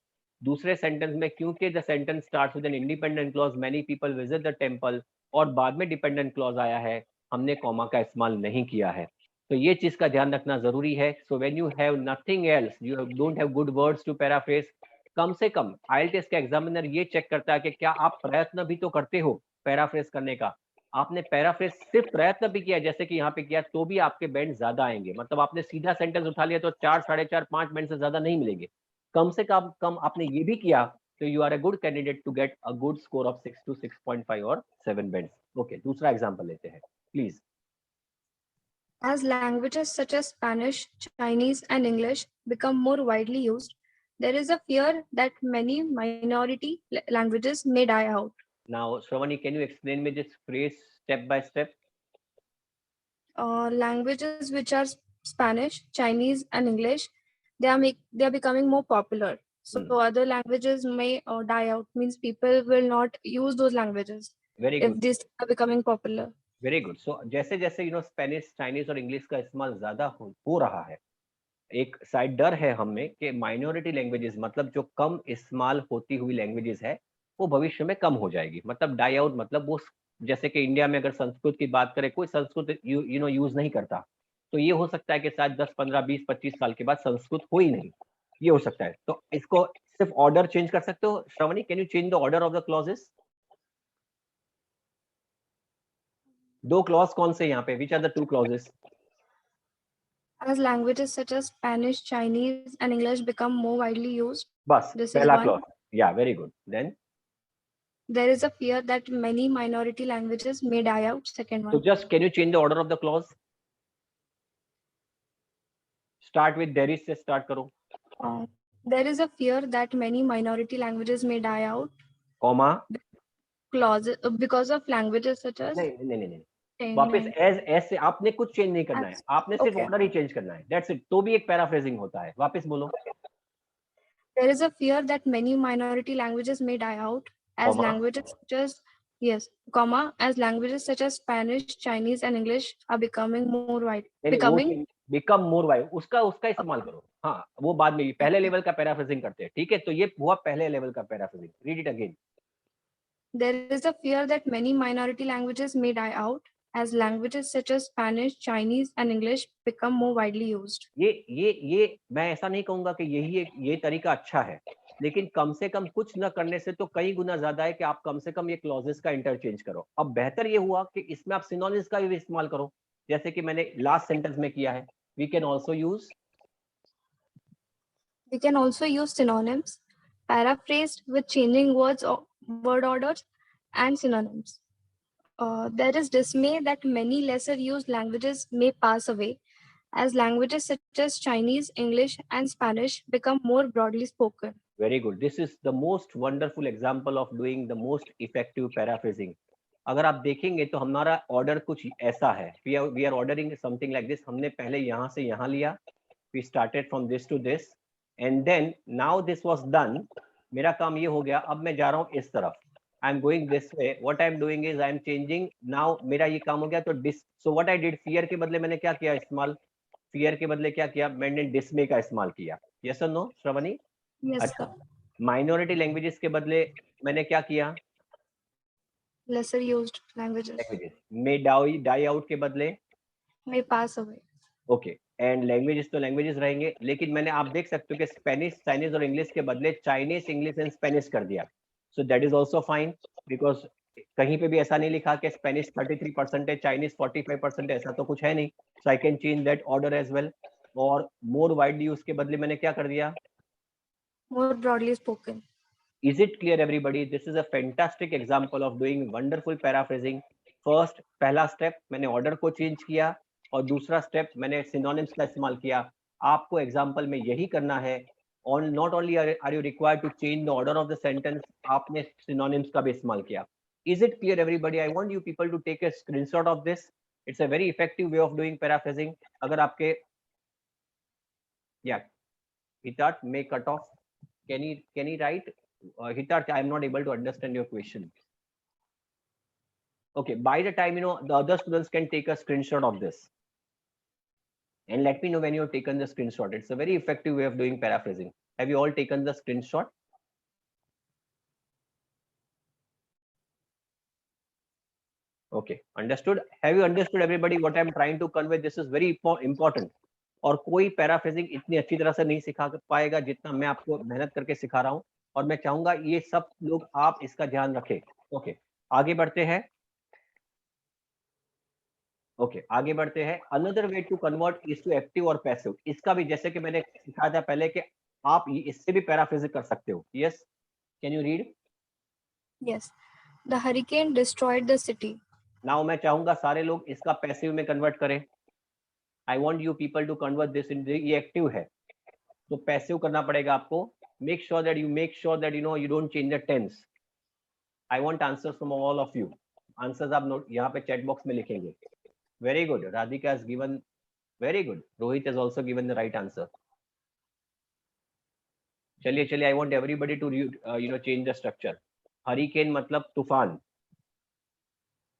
Speaker 1: दूसरे सेंटेंस में क्योंकि the sentence starts with N independent clause, many people visit the temple, और बाद में डिपेंडेंट क्लॉज आया है, हमने कॉमा का इस्तेमाल नहीं किया है। तो ये चीज का ध्यान रखना जरूरी है। So when you have nothing else, you don't have good words to paraphrase, कम से कम आईएलटीएस का एग्जामिनर ये चेक करता है कि क्या आप प्रयत्न भी तो करते हो पैराफ्रेज करने का। आपने पैराफ्रेज सिर्फ प्रयत्न भी किया जैसे कि यहाँ पे किया, तो भी आपके बैंड ज्यादा आएंगे। मतलब आपने सीधा सेंटेंस उठा लिया तो 4, 4.5, 5 बैंड से ज्यादा नहीं मिलेंगे। कम से कम आपने ये भी किया तो you are a good candidate to get a good score of 6 to 6.5 और 7 बैंड। ओके, दूसरा एग्जांपल लेते हैं please.
Speaker 2: As languages such as Spanish, Chinese, and English become more widely used, there is a fear that many minority languages may die out.
Speaker 1: Now, Shravani, can you explain me this phrase step by step?
Speaker 2: Languages which are Spanish, Chinese, and English, they are becoming more popular. So other languages may die out. Means people will not use those languages
Speaker 1: Very
Speaker 2: if
Speaker 1: good.
Speaker 2: these are becoming popular.
Speaker 1: Very good. So जैसे जैसे Spanish, Chinese और English का इस्तेमाल ज्यादा हो रहा है, एक साइड डर है हमें कि माइनॉरिटी लैंग्वेजेस, मतलब जो कम इस्तेमाल होती हुई लैंग्वेजेस है, वो भविष्य में कम हो जाएगी। मतलब डाई आउट, मतलब वो जैसे कि इंडिया में अगर संस्कृत की बात करें, कोई संस्कृत यूज नहीं करता, तो ये हो सकता है कि शायद 10, 15, 20, 25 साल के बाद संस्कृत हो ही नहीं, ये हो सकता है। तो इसको सिर्फ ऑर्डर चेंज कर सकते हो। Shravani, can you change the order of the clauses? दो क्लॉज कौन से यहाँ पे? Which are the two clauses?
Speaker 2: As languages such as Spanish, Chinese, and English become more widely used,
Speaker 1: बस
Speaker 2: this is
Speaker 1: पहला
Speaker 2: one.
Speaker 1: Clause. Yeah very good. Then
Speaker 2: There is a fear that many minority languages may die out. Second one.
Speaker 1: so just can you change the order of the clause? Start with there is से start करो।
Speaker 2: There is a fear that many minority languages may die out
Speaker 1: comma
Speaker 2: because of languages such as
Speaker 1: नहीं, वापस as से आपने कुछ change नहीं करना है, आपने सिर्फ
Speaker 2: Okay.
Speaker 1: ऑर्डर ही चेंज करना है, दैट्स इट। तो भी एक पैराफ्रेजिंग होता है, वापस बोलो।
Speaker 2: There is a fear that many minority languages may die out as
Speaker 1: Comma.
Speaker 2: languages such as as languages such as Spanish, Chinese, and English are becoming more
Speaker 1: become more wide, उसका इस्तेमाल करो। हाँ, वो बाद में, पहले लेवल का paraphrasing करते हैं, ठीक है? तो ये हुआ पहले लेवल का paraphrasing. Read it again.
Speaker 2: There is a fear that many minority languages may die out as languages such as Spanish, Chinese, and English become more widely used.
Speaker 1: ये मैं ऐसा नहीं कहूंगा कि ये तरीका अच्छा है, लेकिन कम से कम कुछ न करने से तो कई गुना ज्यादा है कि आप कम से कम ये क्लॉजेस का इंटरचेंज करो। अब बेहतर ये हुआ कि इसमें आप सिनोनिम्स का भी इस्तेमाल करो, जैसे कि मैंने लास्ट सेंटेंस में किया है। We can also
Speaker 2: use synonyms, paraphrased with changing words or word orders and synonyms. There is dismay that many lesser used languages may pass away as languages such as Chinese, English, and Spanish become more broadly spoken.
Speaker 1: Very good. This is the most wonderful example of doing the most effective paraphrasing. अगर आप देखेंगे तो हमारा order कुछ ऐसा है, we are ordering something like this। हमने पहले यहाँ से यहाँ लिया, we started from this to this, and then now this was done। मेरा काम ये हो गया, अब मैं जा रहा हूँ इस तरफ। I am going this way. What I am doing is I am changing now। मेरा ये काम हो गया तो so what I did, fear के बदले मैंने क्या किया इस्तेमाल? fear के बदले क्या किया? मैंने dismay का इस्तेमाल किया। Yes or no, Shravani?
Speaker 2: Yes, sir.
Speaker 1: Minority languages के बदले मैंने क्या किया?
Speaker 2: Lesser used languages
Speaker 1: में डाई आउट के बदले
Speaker 2: may pass away.
Speaker 1: Okay, and languages तो लैंग्वेजेस रहेंगे, लेकिन मैंने आप देख सकते हो कि स्पेनिश चाइनीज और इंग्लिश के बदले चाइनीज इंग्लिश एंड स्पेनिश कर दिया। So that is also fine, because कहीं पे भी ऐसा नहीं लिखा कि स्पेनिश 33% है, चाइनीज 45% है, ऐसा तो कुछ है नहीं। So I can change that order as well. और मोर वाइडली यूज के बदले मैंने क्या कर दिया?
Speaker 2: More broadly spoken.
Speaker 1: Is it clear everybody? This is a fantastic example of doing wonderful paraphrasing. First, पहला स्टेप मैंने ऑर्डर को चेंज किया, और दूसरा स्टेप मैंने सिनोनिम्स का इस्तेमाल किया। आपको एग्जांपल में यही करना है। On not only are you required to change the order of the sentence, आपने synonyms का भी इस्तेमाल किया। Is it clear everybody? I want you people to take a screenshot of this. It's a very effective way of doing paraphrasing. अगर आपके Hitat may cut off. Can he write? Hitat, I am not able to understand your question. Okay, by the time the other students can take a screenshot of this and let me know when you have taken the screenshot. It's a very effective way of doing paraphrasing. Have you all taken the screenshot? Okay, understood. Have you understood everybody what I'm trying to convey? This is very important. और कोई paraphrasing इतनी अच्छी तरह से नहीं सिखा पाएगा जितना मैं आपको मेहनत करके सिखा रहा हूं, और मैं चाहूंगा ये सब लोग आप इसका ध्यान रखें। ओके, आगे बढ़ते हैं। आगे बढ़ते हैं। Another way to convert is to active और पैसिव। इसका भी जैसे कि मैंने सिखाया था पहले कि आप इससे भी पैराफ्रेजिंग कर सकते हो। Yes, can you read?
Speaker 2: Yes, the hurricane destroyed the city.
Speaker 1: Now मैं चाहूंगा सारे लोग इसका पैसिव में कन्वर्ट करें। I want you people to convert this in, ये एक्टिव है तो पैसिव करना पड़ेगा आपको। Make sure that you don't change the tense. I want answers from all of you. Answers आप नोट यहाँ पे चैट बॉक्स में लिखेंगे। Very good. Radhika has given, very good. Rohit has also given the right answer. चलिए, I want everybody to change the structure. Hurricane मतलब तूफान।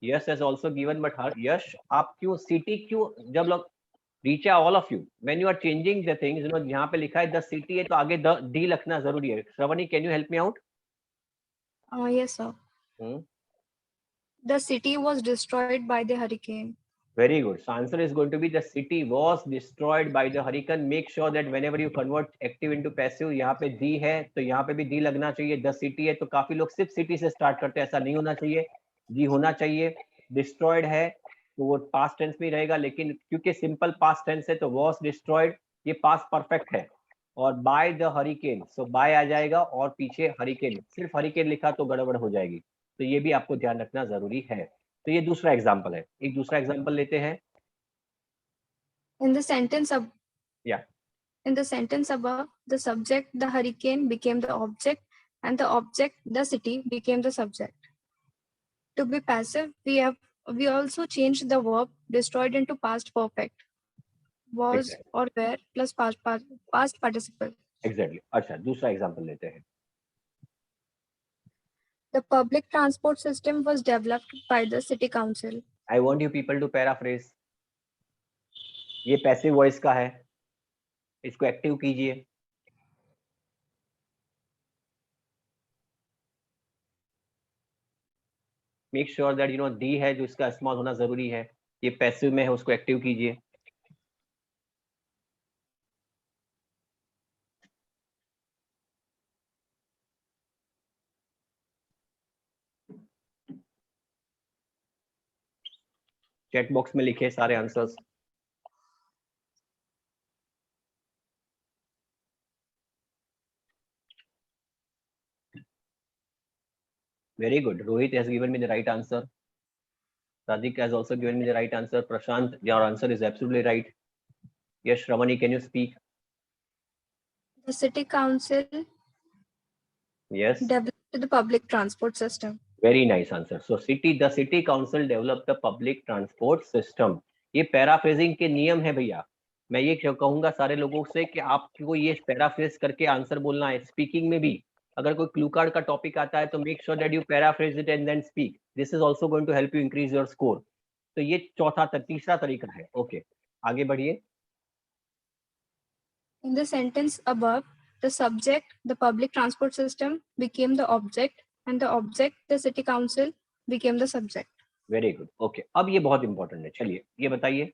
Speaker 1: Yes has also given, but यश आप क्यों city क्यों, जब लोग reach all of you when you are changing the things, यहाँ पे लिखा है the city है तो आगे d लिखना जरूरी है। Shravani, can you help me out?
Speaker 2: Yes sir. The city was destroyed by the hurricane.
Speaker 1: Very good. So answer is going to be the city was destroyed by the hurricane. Make sure that whenever you convert active into passive, यहाँ पे d है तो यहाँ पे भी d लगना चाहिए। the city है तो काफी लोग सिर्फ city से start करते हैं, ऐसा नहीं होना चाहिए, d होना चाहिए। destroyed है तो वो past tense में रहेगा, लेकिन क्योंकि simple past tense है तो was destroyed, ये past perfect है। और by the hurricane, so by आ जाएगा और पीछे hurricane, सिर्फ hurricane लिखा तो गड़बड़ हो जाएगी, तो ये भी आपको ध्यान रखना जरूरी है। तो ये दूसरा एग्जांपल है। एक दूसरा एग्जांपल लेते हैं।
Speaker 2: In the sentence In the sentence above, the subject, the hurricane, became the object, and the object, the city, became the subject. To be passive, we also changed the verb destroyed into past perfect. Was
Speaker 1: Exactly.
Speaker 2: or were plus past participle.
Speaker 1: Exactly. अच्छा, दूसरा example लेते हैं.
Speaker 2: The public transport system was developed by the city council.
Speaker 1: I want you people to paraphrase. ये passive voice का है, इसको active कीजिए. Make sure that the है जो इसका इस्तेमाल होना जरूरी है, ये पैसिव में है, उसको एक्टिव कीजिए. चैट बॉक्स में लिखे सारे answers. Very good. Rohit has given me the right answer. Radik has also given me the right answer. Prashant, your answer is absolutely right. Yes, Shravani, can you speak?
Speaker 2: The city council
Speaker 1: Yes.
Speaker 2: developed the public transport system.
Speaker 1: Very nice answer. So the city council developed the public transport system. ये paraphrasing के नियम है भैया. मैं ये कहूंगा सारे लोगों से कि आपको ये पैराफ्रेज करके आंसर बोलना है. स्पीकिंग में भी अगर कोई क्लू कार्ड का टॉपिक आता है तो make sure that you paraphrase it and then speak. This is also going to help you increase your score. तो ये तीसरा तरीका है. ओके, आगे बढ़िए.
Speaker 2: In the sentence above, the subject, the public transport system, became the object, and the object, the city council, became the subject.
Speaker 1: Very good. Okay, अब ये बहुत इंपॉर्टेंट है. चलिए ये बताइए.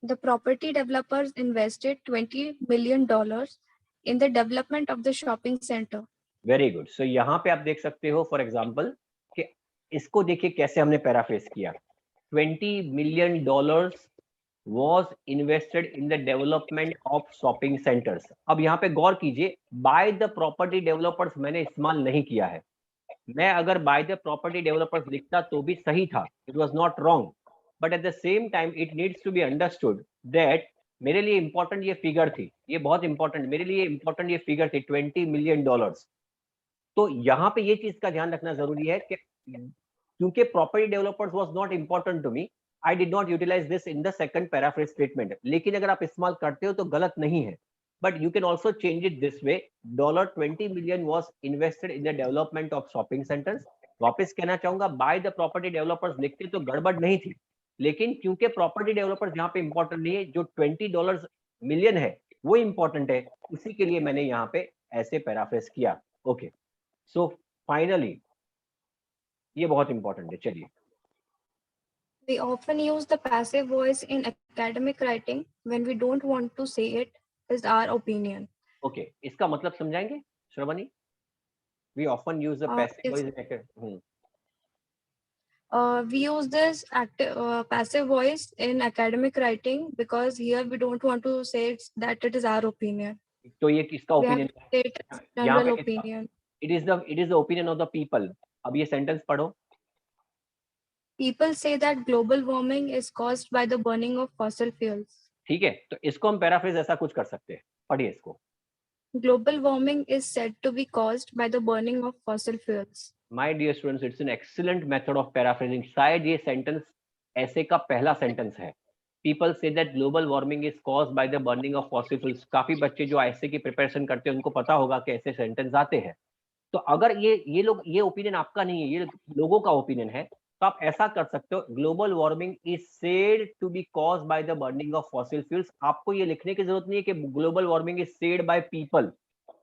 Speaker 2: The property developers invested $20 million in the development of the shopping center.
Speaker 1: Very good. So यहाँ पे आप देख सकते हो फॉर एग्जाम्पल कि इसको देखिए कैसे हमने पैराफ्रेज किया. $20 million was invested in the development of shopping centers. अब यहाँ पे गौर कीजिए, by the property developers मैंने इस्तेमाल नहीं किया है. मैं अगर by the property developers लिखता तो भी सही था. It was not wrong. But at the same time it needs to be understood that मेरे लिए इंपॉर्टेंट ये फिगर थी. ये बहुत इंपॉर्टेंट मेरे लिए इंपॉर्टेंट ये फिगर थी $20 million. तो यहाँ पे ये चीज का ध्यान रखना जरूरी है कि क्योंकि property developers was not important to me, I did not utilize this in the second paraphrase statement. लेकिन अगर आप इस्तेमाल करते हो तो गलत नहीं है. But you can also change it this way. $20 million was invested in the development of shopping centers. वापस कहना चाहूंगा, बाय द प्रॉपर्टी डेवलपर्स लिखते तो गड़बड़ नहीं थी, लेकिन क्योंकि प्रॉपर्टी डेवलपर्स यहाँ पे इंपॉर्टेंट नहीं है, जो $20 million है वो इंपॉर्टेंट है, उसी के लिए मैंने यहाँ पे ऐसे पैराफ्रेज किया. ओके, सो फाइनली ये बहुत इंपॉर्टेंट है. चलिए.
Speaker 2: We often use the passive voice in academic writing when we don't want to say it is our opinion.
Speaker 1: Okay, इसका मतलब समझाएंगे Shravani? We often use the passive voice in academic.
Speaker 2: We use this passive voice in academic writing because here we don't want to say that it is our opinion.
Speaker 1: तो ये किसका opinion है?
Speaker 2: General opinion.
Speaker 1: It is the opinion of the people. अब ये sentence पढ़ो.
Speaker 2: People say that global warming is caused by the burning of fossil fuels.
Speaker 1: ठीक है, तो इसको हम पैराफ्रेज ऐसा कुछ कर सकते हैं. पढ़िए इसको.
Speaker 2: Global warming is said to be caused by the burning of fossil fuels.
Speaker 1: My dear students, it's an excellent method of paraphrasing. शायद ये सेंटेंस ऐसे का पहला सेंटेंस है. People say that global warming is caused by the burning of fossil fuels. काफी बच्चे जो ऐसे की प्रिपरेशन करते हैं उनको पता होगा कि ऐसे सेंटेंस आते हैं. तो अगर ये ओपिनियन आपका नहीं है, ये लोगों का ओपिनियन है, तो आप ऐसा कर सकते हो, global warming is said to be caused by the burning of fossil fuels. आपको ये लिखने की जरूरत नहीं है कि global warming is said by people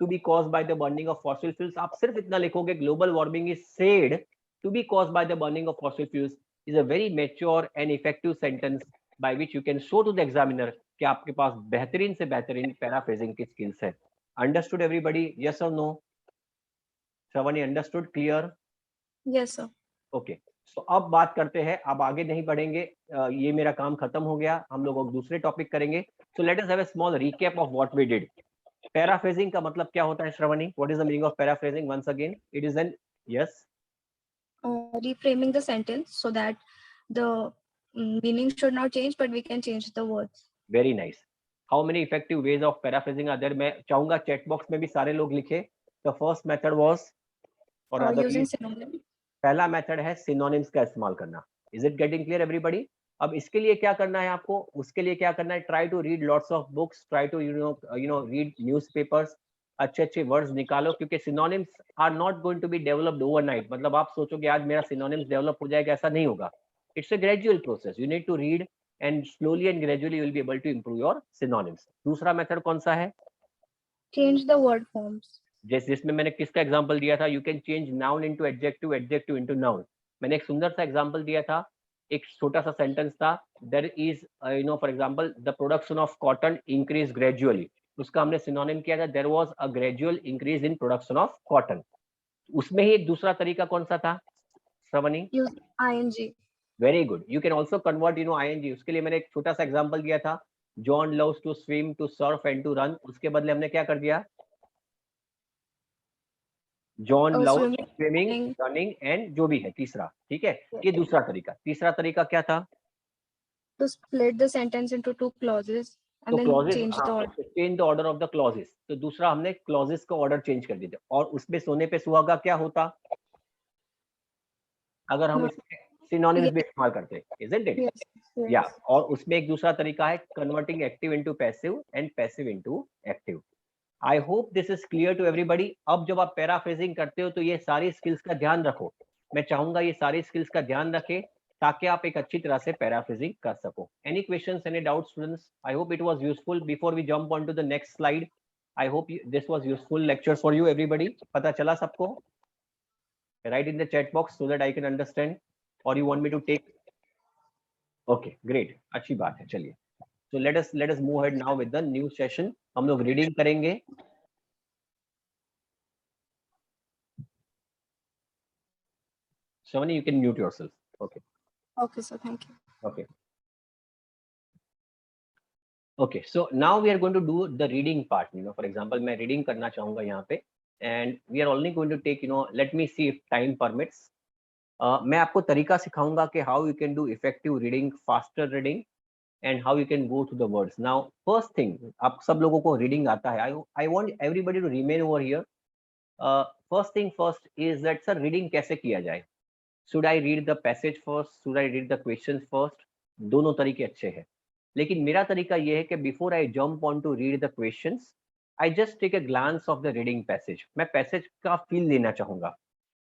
Speaker 1: to be caused by the burning of fossil fuels. आप सिर्फ इतना लिखोगे, global warming is said to be caused by the burning of fossil fuels. Is a very mature and effective sentence by which you can show to the examiner कि आपके पास बेहतरीन से बेहतरीन paraphrasing की स्किल्स है. Understood everybody? यस और no? Shravani, understood? Clear?
Speaker 2: Yes, sir.
Speaker 1: Okay, so अब बात करते हैं. अब आगे नहीं बढ़ेंगे, ये मेरा काम खत्म हो गया. हम लोग दूसरे टॉपिक करेंगे. So let us have a small recap of what we did. Paraphrasing का मतलब क्या होता है Shravani? What is the meaning of paraphrasing? Once again, it is an yes
Speaker 2: reframing the sentence so that the meaning should not change, but we can change the words.
Speaker 1: Very nice. How many effective ways of paraphrasing are there? मैं चाहूंगा chat box में भी सारे लोग लिखे. The first method was, और
Speaker 2: Using synonym.
Speaker 1: पहला method है सिनोनिम्स का इस्तेमाल करना. Is it getting clear everybody? अब इसके लिए क्या करना है आपको? उसके लिए क्या करना है? Try to read lots of books, try to read newspapers, अच्छे अच्छे वर्ड्स निकालो, क्योंकि synonyms are not going to be developed overnight. मतलब आप सोचोगे आज मेरा सिनोनिम्स डेवलप हो जाएगा, ऐसा नहीं होगा. It's a gradual process. You need to read and slowly and gradually you will be able to improve your synonyms. दूसरा मेथड कौन सा है?
Speaker 2: Change the word forms.
Speaker 1: जिसमें मैंने किसका एग्जांपल दिया था? You can change noun into adjective, adjective into noun. मैंने एक सुंदर सा एग्जांपल दिया था, एक छोटा सा सेंटेंस था. There is for example the production of cotton increase gradually. उसका हमने सिनोनिम किया था, there was a gradual increase in production of cotton. उसमें ही एक दूसरा तरीका कौन सा था Shravani?
Speaker 2: Use ing.
Speaker 1: Very good. You can also convert ING. उसके लिए मैंने एक छोटा सा एग्जांपल दिया था, John loves to swim, to surf and to run. उसके बदले हमने क्या कर दिया? John loves
Speaker 2: Swimming.
Speaker 1: Swimming, running and जो भी है तीसरा. ठीक है, ये दूसरा तरीका. तीसरा तरीका क्या था?
Speaker 2: To split the sentence into two clauses and
Speaker 1: तो
Speaker 2: then
Speaker 1: clauses,
Speaker 2: change the order.
Speaker 1: Change the order of the clauses. तो दूसरा हमने क्लॉजेस का ऑर्डर चेंज कर दिया. और उसमें सोने पे सुहागा क्या होता अगर हम
Speaker 2: No.
Speaker 1: इसमें सिनोनिम्स
Speaker 2: Yes.
Speaker 1: भी इस्तेमाल करते? Isn't it?
Speaker 2: Yes.
Speaker 1: Yeah,
Speaker 2: Yes.
Speaker 1: और उसमें एक दूसरा तरीका है converting active into passive and passive into active. I hope this is clear to everybody. अब जब आप पैराफ्रेजिंग करते हो तो ये सारी स्किल्स का ध्यान रखो. मैं चाहूंगा ये सारी स्किल्स का ध्यान रखें ताकि आप एक अच्छी तरह से पैराफ्रेजिंग कर सको. Any questions, any doubt students? I hope it was useful. Before we jump on to the next slide, I hope this was useful lecture for you everybody. पता चला सबको? Write in the chat box so that I can understand, और you want me to take? Okay, great, अच्छी बात है. चलिए, so let us move ahead now with the new session. हम लोग रीडिंग करेंगे. Shavani, you can mute yourself. Okay.
Speaker 2: Okay, sir. Thank you.
Speaker 1: Okay. Okay. So now we are going to do the reading part. For example, मैं reading करना चाहूँगा यहाँ पे, and we are only going to take, let me see if time permits. मैं आपको तरीका सिखाऊंगा कि how you can do effective reading, faster reading, and how you can go to the words. Now, first thing, आप सब लोगों को reading आता है. I want everybody to remain over here. First thing first is that sir reading कैसे किया जाए? Should I read the passage first? Should I read the questions first? दोनों तरीके अच्छे हैं, लेकिन मेरा तरीका ये है कि before I jump on to read the questions, I just take a glance of the reading passage. मैं passage का feel लेना चाहूँगा.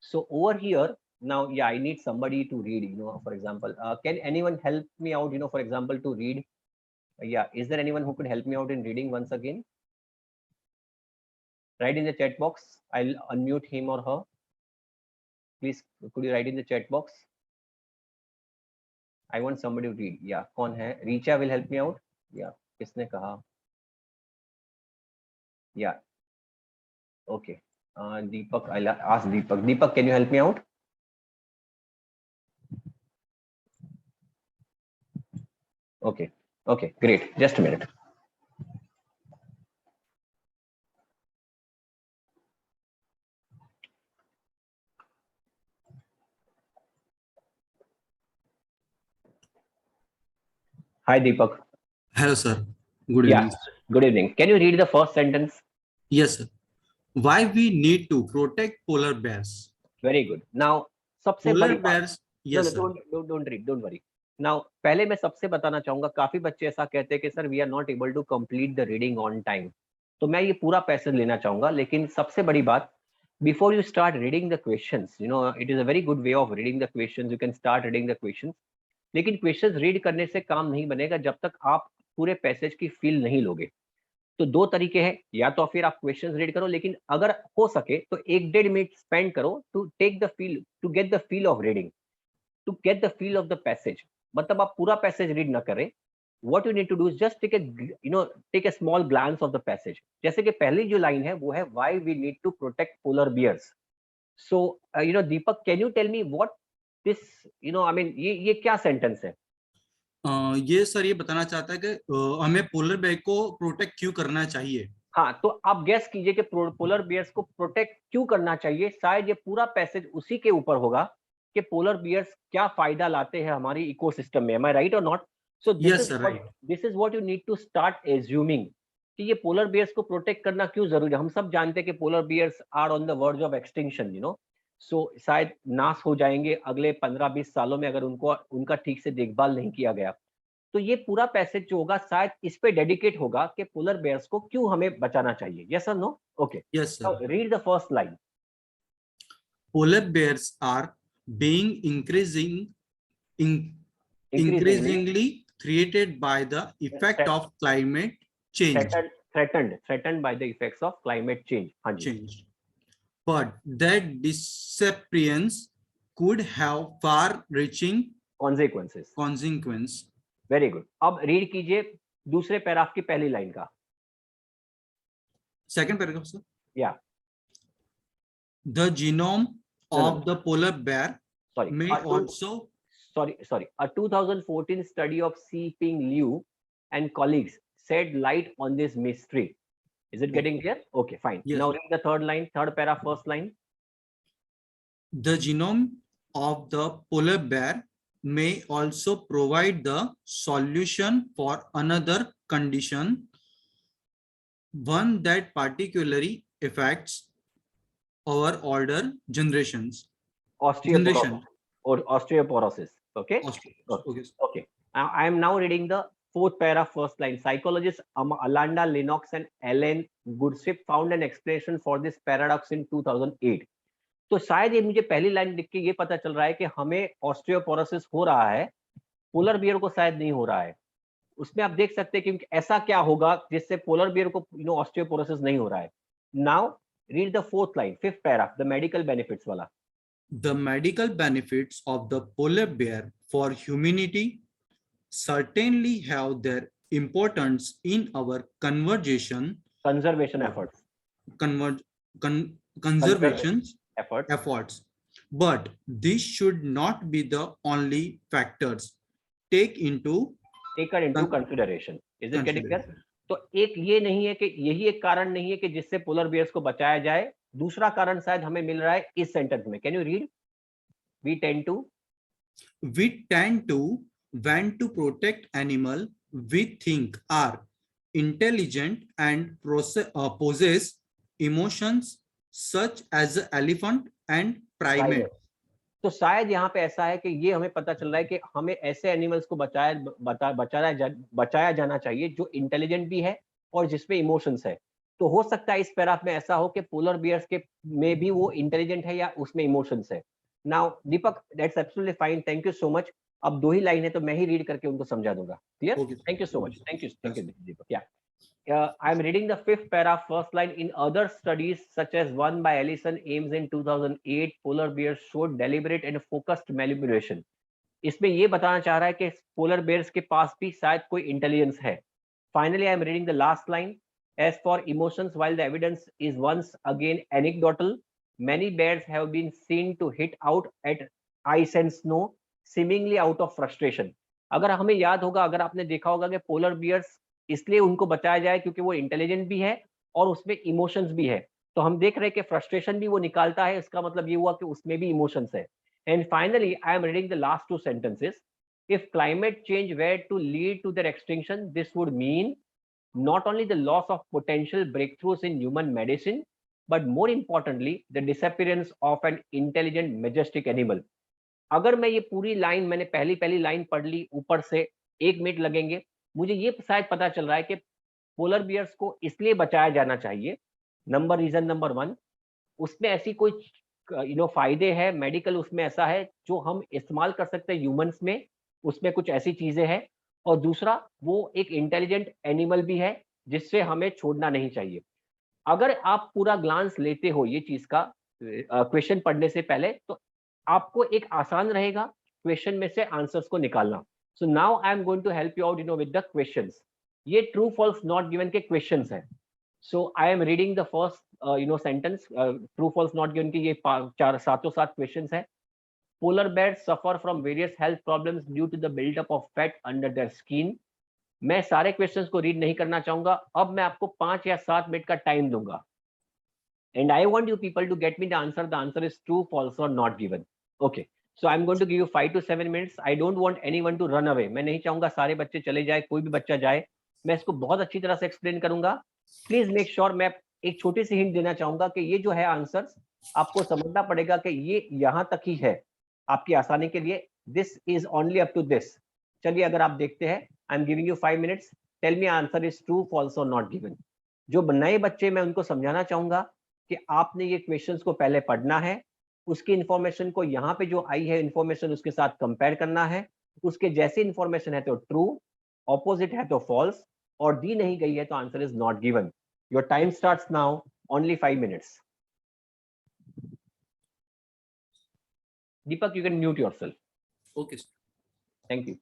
Speaker 1: So over here now, yeah, I need somebody to read. For example, can anyone help me out? For example, to read. Yeah, is there anyone who could help me out in reading once again? Write in the chat box. I'll unmute him or her. Please, could you write in the chat box? I want somebody to read. Yeah, कौन है? Richa will help me out. Yeah, किसने कहा? Yeah. Okay. Deepak, I'll ask Deepak. Deepak, can you help me out? Okay. Okay, great. Just a minute. Hi, Deepak.
Speaker 3: Hello, sir. Good evening.
Speaker 1: Yeah, good evening. Can you read the first sentence?
Speaker 3: Yes, sir. Why we need to protect polar bears?
Speaker 1: Very good. Now, सबसे
Speaker 3: Polar
Speaker 1: बड़ी बात.
Speaker 3: bears. Yes, sir.
Speaker 1: Don't read. Don't worry. Now, पहले मैं सबसे बताना चाहूंगा, काफी बच्चे ऐसा कहते हैं कि sir we are not able to complete the reading on time. तो मैं ये पूरा पैसेज लेना चाहूंगा, लेकिन सबसे बड़ी बात, before you start reading the questions, it is a very good way of reading the questions. You can start reading the questions, लेकिन क्वेश्चंस रीड करने से काम नहीं बनेगा जब तक आप पूरे पैसेज की फील नहीं लोगे. तो दो तरीके हैं, या तो फिर आप क्वेश्चंस रीड करो, लेकिन अगर हो सके तो 1-1.5 मिनट स्पेंड करो to take the feel, to get the feel of reading, to get the feel of the passage. मतलब आप पूरा पैसेज रीड ना करें. What you need to do is just take a small glance of the passage. जैसे कि पहली जो line है वो है why we need to protect polar bears. So Deepak, can you tell me what this, I mean ये क्या sentence है?
Speaker 3: ये सर ये बताना चाहता है कि हमें पोलर बेयर को प्रोटेक्ट क्यों करना चाहिए.
Speaker 1: हाँ, तो आप गेस कीजिए कि पोलर बियर्स को प्रोटेक्ट क्यों करना चाहिए. शायद ये पूरा पैसेज उसी के ऊपर होगा कि पोलर बियर्स क्या फायदा लाते हैं हमारी इकोसिस्टम में. एम आई राइट और not? So
Speaker 3: Yes, sir, right.
Speaker 1: this is what you need to start assuming कि ये पोलर बियर्स को प्रोटेक्ट करना क्यों जरूरी है. हम सब जानते हैं कि polar bears are on the verge of extinction, you know. So शायद नाश हो जाएंगे अगले 15-20 सालों में अगर उनका ठीक से देखभाल नहीं किया गया. तो ये पूरा पैसेज जो होगा शायद इस पे डेडिकेट होगा कि पोलर बियर्स को क्यों हमें बचाना चाहिए. यस और no? Okay.
Speaker 3: Yes, sir.
Speaker 1: Read the first line.
Speaker 3: Polar bears are being increasingly threatened by the effect of climate change.
Speaker 1: Threatened by the effects of climate change. हाँ जी.
Speaker 3: Change. But that disappearance could have far-reaching consequences.
Speaker 1: Very good. अब read कीजिए दूसरे paragraph की पहली line का.
Speaker 3: Second paragraph, sir.
Speaker 1: Yeah.
Speaker 3: The genome
Speaker 1: No.
Speaker 3: of the polar bear
Speaker 1: Sorry.
Speaker 3: may also.
Speaker 1: Sorry. A 2014 study of Xiping Liu and colleagues shed light on this mystery. Is it getting clear? Okay, fine.
Speaker 3: Yes.
Speaker 1: Now read the third line, third paragraph, first line.
Speaker 3: The genome of the polar bear may also provide the solution for another condition, one that particularly affects our older generations.
Speaker 1: Osteoporosis. Okay. Okay. I am now reading the fourth paragraph, first line. Psychologists Alanda Lennox and Ellen Goodswip found an explanation for this paradox in 2008. तो शायद ये मुझे पहली line लिख के ये पता चल रहा है कि हमें ऑस्टियोपोरोसिस हो रहा है, पोलर बियर को शायद नहीं हो रहा है. उसमें आप देख सकते हैं कि ऐसा क्या होगा जिससे पोलर बियर को ऑस्टियोपोरोसिस नहीं हो रहा है. Now read the fourth line, fifth paragraph, the medical benefits वाला.
Speaker 3: The medical benefits of the polar bear for humanity certainly have their importance in our conservation
Speaker 1: efforts.
Speaker 3: Conservation efforts. But this should not be the only factors taken into
Speaker 1: consideration. Is it getting clear? तो एक ये नहीं है कि यही एक कारण नहीं है कि जिससे पोलर बियर्स को बचाया जाए. दूसरा कारण शायद हमें मिल रहा है इस सेंटेंस में. Can you read? We tend to want to protect animal we think are intelligent and possess emotions such as elephant and primate. तो शायद यहाँ पे ऐसा है कि ये हमें पता चल रहा है कि हमें ऐसे एनिमल्स को बचाया जाना चाहिए जो इंटेलिजेंट भी है और जिसमें इमोशंस है. तो हो सकता है इस पैराग्राफ में ऐसा हो कि पोलर बियर्स के में भी वो इंटेलिजेंट है या उसमें इमोशंस है. Now Deepak, that's absolutely fine. Thank you so much. अब दो ही लाइन है तो मैं ही रीड करके उनको समझा दूंगा. Clear? Thank you so much. Thank you Deepak. या I am reading the fifth paragraph, first line. In other studies, such as one by Ellison Ames in 2008, polar bears showed deliberate and focused manipulation. इसमें ये बताना चाह रहा है कि polar bears के पास भी शायद कोई इंटेलिजेंस है. Finally, I am reading the last line. As for emotions, while the evidence is once again anecdotal, many bears have been seen to hit out at ice and snow, seemingly out of frustration. अगर हमें याद होगा, अगर आपने देखा होगा कि polar bears इसलिए उनको बचाया जाए क्योंकि वो इंटेलिजेंट भी है और उसमें इमोशंस भी है. तो हम देख रहे हैं कि फ्रस्ट्रेशन भी वो निकालता है. इसका मतलब ये हुआ कि उसमें भी इमोशंस है. And finally I am reading the last two sentences. If climate change were to lead to their extinction, this would mean not only the loss of potential breakthroughs in human medicine, but more importantly, the disappearance of an intelligent, majestic animal. अगर मैं ये पूरी line, मैंने पहली line पढ़ ली ऊपर से, 1 minute लगेंगे. मुझे ये शायद पता चल रहा है कि पोलर बियर्स को इसलिए बचाया जाना चाहिए. रीजन नंबर 1, उसमें ऐसी कोई फायदे हैं मेडिकल, उसमें ऐसा है जो हम इस्तेमाल कर सकते हैं ह्यूमंस में, उसमें कुछ ऐसी चीजें हैं. और दूसरा, वो एक इंटेलिजेंट एनिमल भी है जिससे हमें छोड़ना नहीं चाहिए. अगर आप पूरा ग्लांस लेते हो ये चीज का क्वेश्चन पढ़ने से पहले, तो आपको एक आसान रहेगा क्वेश्चन में से आंसर्स को निकालना. So now I am going to help you out with the questions. ये ट्रू फॉल्स नॉट गिवन के क्वेश्चंस हैं. So I am reading the first sentence. True false not given के ये 7 क्वेश्चंस है. Polar bears suffer from various health problems due to the buildup of fat under their skin. मैं सारे questions को read नहीं करना चाहूंगा. अब मैं आपको 5 या 7 मिनट का टाइम दूंगा. And I want you people to get me the answer. The answer is true, false or not given. Okay. So I'm going to give you 5 to 7 minutes. I don't want anyone to run away. मैं नहीं चाहूंगा सारे बच्चे चले जाए, कोई भी बच्चा जाए. मैं इसको बहुत अच्छी तरह से एक्सप्लेन करूंगा. Please make sure. मैं एक छोटी सी हिंट देना चाहूंगा कि ये जो है आंसर्स आपको समझना पड़ेगा कि ये यहां तक ही है आपकी आसानी के लिए. This is only up to this. चलिए अगर आप देखते हैं, I am giving you 5 minutes. Tell me answer is true, false और नॉट गिवन. जो नए बच्चे, मैं उनको समझाना चाहूंगा कि आपने ये क्वेश्चंस को पहले पढ़ना है, उसकी इंफॉर्मेशन को यहाँ पे जो आई है इंफॉर्मेशन उसके साथ कंपेयर करना है. उसके जैसे इंफॉर्मेशन है तो ट्रू, ऑपोजिट है तो फॉल्स, और दी नहीं गई है तो answer is not given. Your time starts now. Only 5 minutes. Deepak, you can mute yourself.
Speaker 3: Okay.
Speaker 1: Thank you.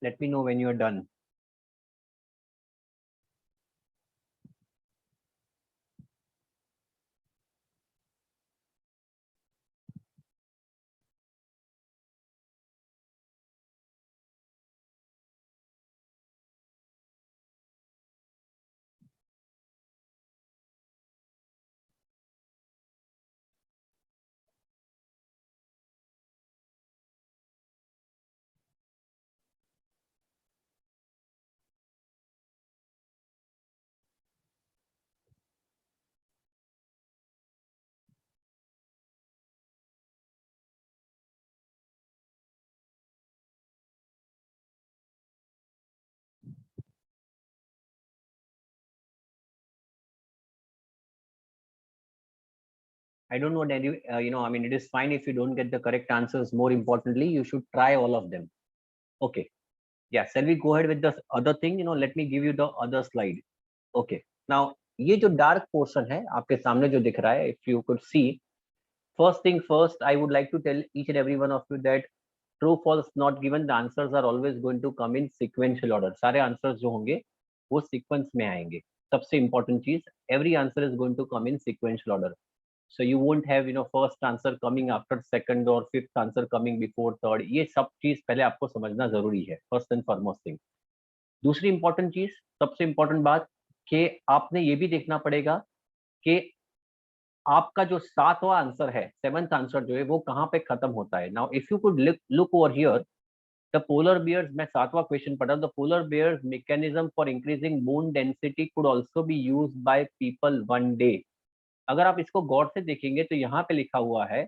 Speaker 1: Let me know when you are done. I don't want any, I mean, it is fine if you don't get the correct answers. More importantly, you should try all of them. Okay. Yeah. Shall we go ahead with the other thing? Let me give you the other slide. Okay. Now, ये जो dark portion है आपके सामने जो दिख रहा है, if you could see, first thing first, I would like to tell each and every one of you that true, false not given. The answers are always going to come in sequential order. सारे answers जो होंगे वो sequence में आएंगे. सबसे important चीज, every answer is going to come in sequential order. So you won't have first answer coming after second or fifth answer coming before third. ये सब चीज पहले आपको समझना जरूरी है. First and foremost thing. दूसरी important चीज, सबसे important बात कि आपने ये भी देखना पड़ेगा कि आपका जो सातवां आंसर है, सेवंथ आंसर जो है वो कहाँ पे खत्म होता है. Now if you could look over here, the polar bears, मैं सातवां क्वेश्चन पढ़ा, the polar bears mechanism for increasing bone density could also be used by people one day. अगर आप इसको गौर से देखेंगे तो यहाँ पे लिखा हुआ है,